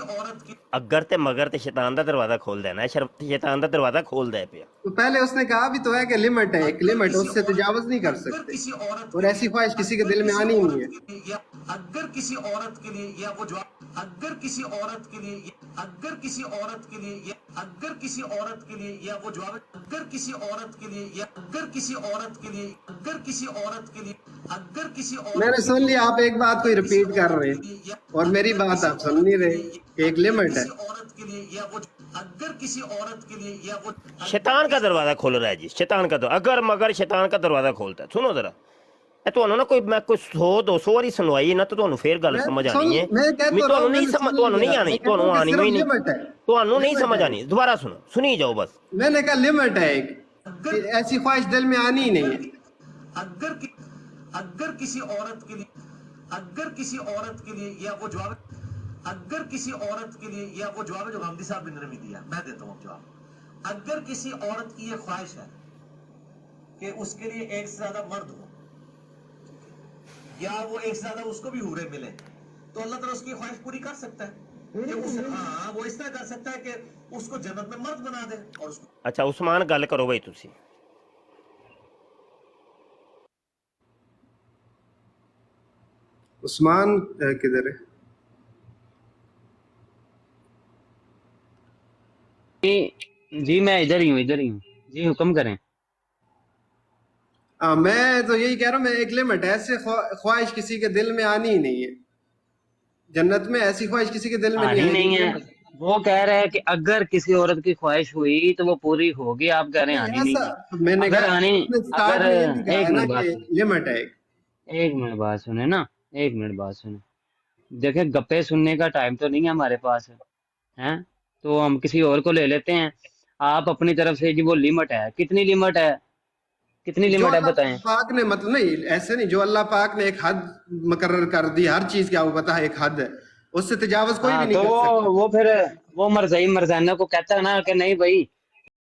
औरत की अगर ते मगर ते शैतान दा दरवाजा खोल देना है, शैतान दा दरवाजा खोल दे पिया। तो पहले उसने कहा भी तो है कि लिमिट है, एक लिमिट, उससे तजावज नहीं कर सकते, और ऐसी ख्वाहिश किसी के दिल में आनी ही नहीं है। या अगर किसी औरत के लिए, या वो जवाब अगर किसी औरत के लिए, अगर किसी औरत के लिए, या अगर किसी औरत के लिए, या वो जवाब अगर किसी औरत के लिए, या अगर किसी औरत के लिए, अगर किसी औरत के लिए, अगर किसी औरत, मैंने सुन लिया, आप एक बात को रिपीट कर रहे हैं और मेरी बात आप सुन नहीं रहे। एक लिमिट है। औरत के लिए, या वो अगर किसी औरत के लिए, या वो शैतान का दरवाजा खोल रहा है जी, शैतान का दरवाजा, अगर मगर शैतान का दरवाजा खोलता है। सुनो जरा, ਤੁਹਾਨੂੰ ਨਾ ਕੋਈ ਮੈਂ ਕੋਈ 100-200 ਵਾਰੀ ਸੁਣਵਾਈ ਨਾ ਤਾਂ ਤੁਹਾਨੂੰ ਫੇਰ ਗੱਲ ਸਮਝ ਆਣੀ ਹੈ। ਤੁਹਾਨੂੰ ਨਹੀਂ ਸਮਝ, ਤੁਹਾਨੂੰ ਨਹੀਂ ਆਣੀ, ਤੁਹਾਨੂੰ ਆਣੀ ਹੀ ਨਹੀਂ, ਤੁਹਾਨੂੰ नहीं समझ आनी। दोबारा सुनो, सुनी जाओ बस। मैंने कहा लिमिट है एक, ऐसी ख्वाहिश दिल में आनी ही नहीं है। अगर किसी औरत के लिए, अगर किसी औरत के लिए, या वो जवाब अगर किसी औरत के लिए, या वो जवाब जो हमदी साहब ने भी दिया, मैं देता हूँ जवाब। अगर किसी औरत की ये ख्वाहिश है कि उसके लिए एक से ज्यादा मर्द हो, या वो एक से ज्यादा उसको भी हूरे मिले, तो अल्लाह ताला उसकी ख्वाहिश पूरी कर सकता है। हाँ, वो इस तरह कर सकता है कि उसको जन्नत में मर्द बना दे और उसको। अच्छा उस्मान गल करो भाई तुसी। उस्मान किधर है? जी मैं इधर ही हूँ जी, हुक्म करें। मैं तो यही कह रहा हूँ, मैं एक लिमिट है, ऐसे ख्वाहिश किसी के दिल में आनी ही नहीं है। जन्नत में ऐसी ख्वाहिश किसी के दिल में नहीं है। वो कह रहे हैं कि अगर किसी औरत की ख्वाहिश हुई तो वो पूरी होगी, आप कह रहे हैं आनी नहीं। मैंने अगर आनी, अगर एक लिमिट है, एक मिनट बात सुने ना, एक मिनट बात सुने। देखिए गप्पे सुनने का टाइम तो नहीं है हमारे पास, हैं तो हम किसी और को ले लेते हैं। आप अपनी तरफ से जी वो लिमिट है, कितनी लिमिट है कितनी जो लिमिट है अल्लाह बताएं। पाक ने मतलब नहीं ऐसे नहीं, जो अल्लाह पाक ने एक हद मुकर्रर कर दी, हर चीज की आपको पता है एक हद है, उससे तजावज कोई भी हाँ नहीं तो कर सकता। वो फिर वो मरज़ई मरज़ाना को कहता है ना कि नहीं भाई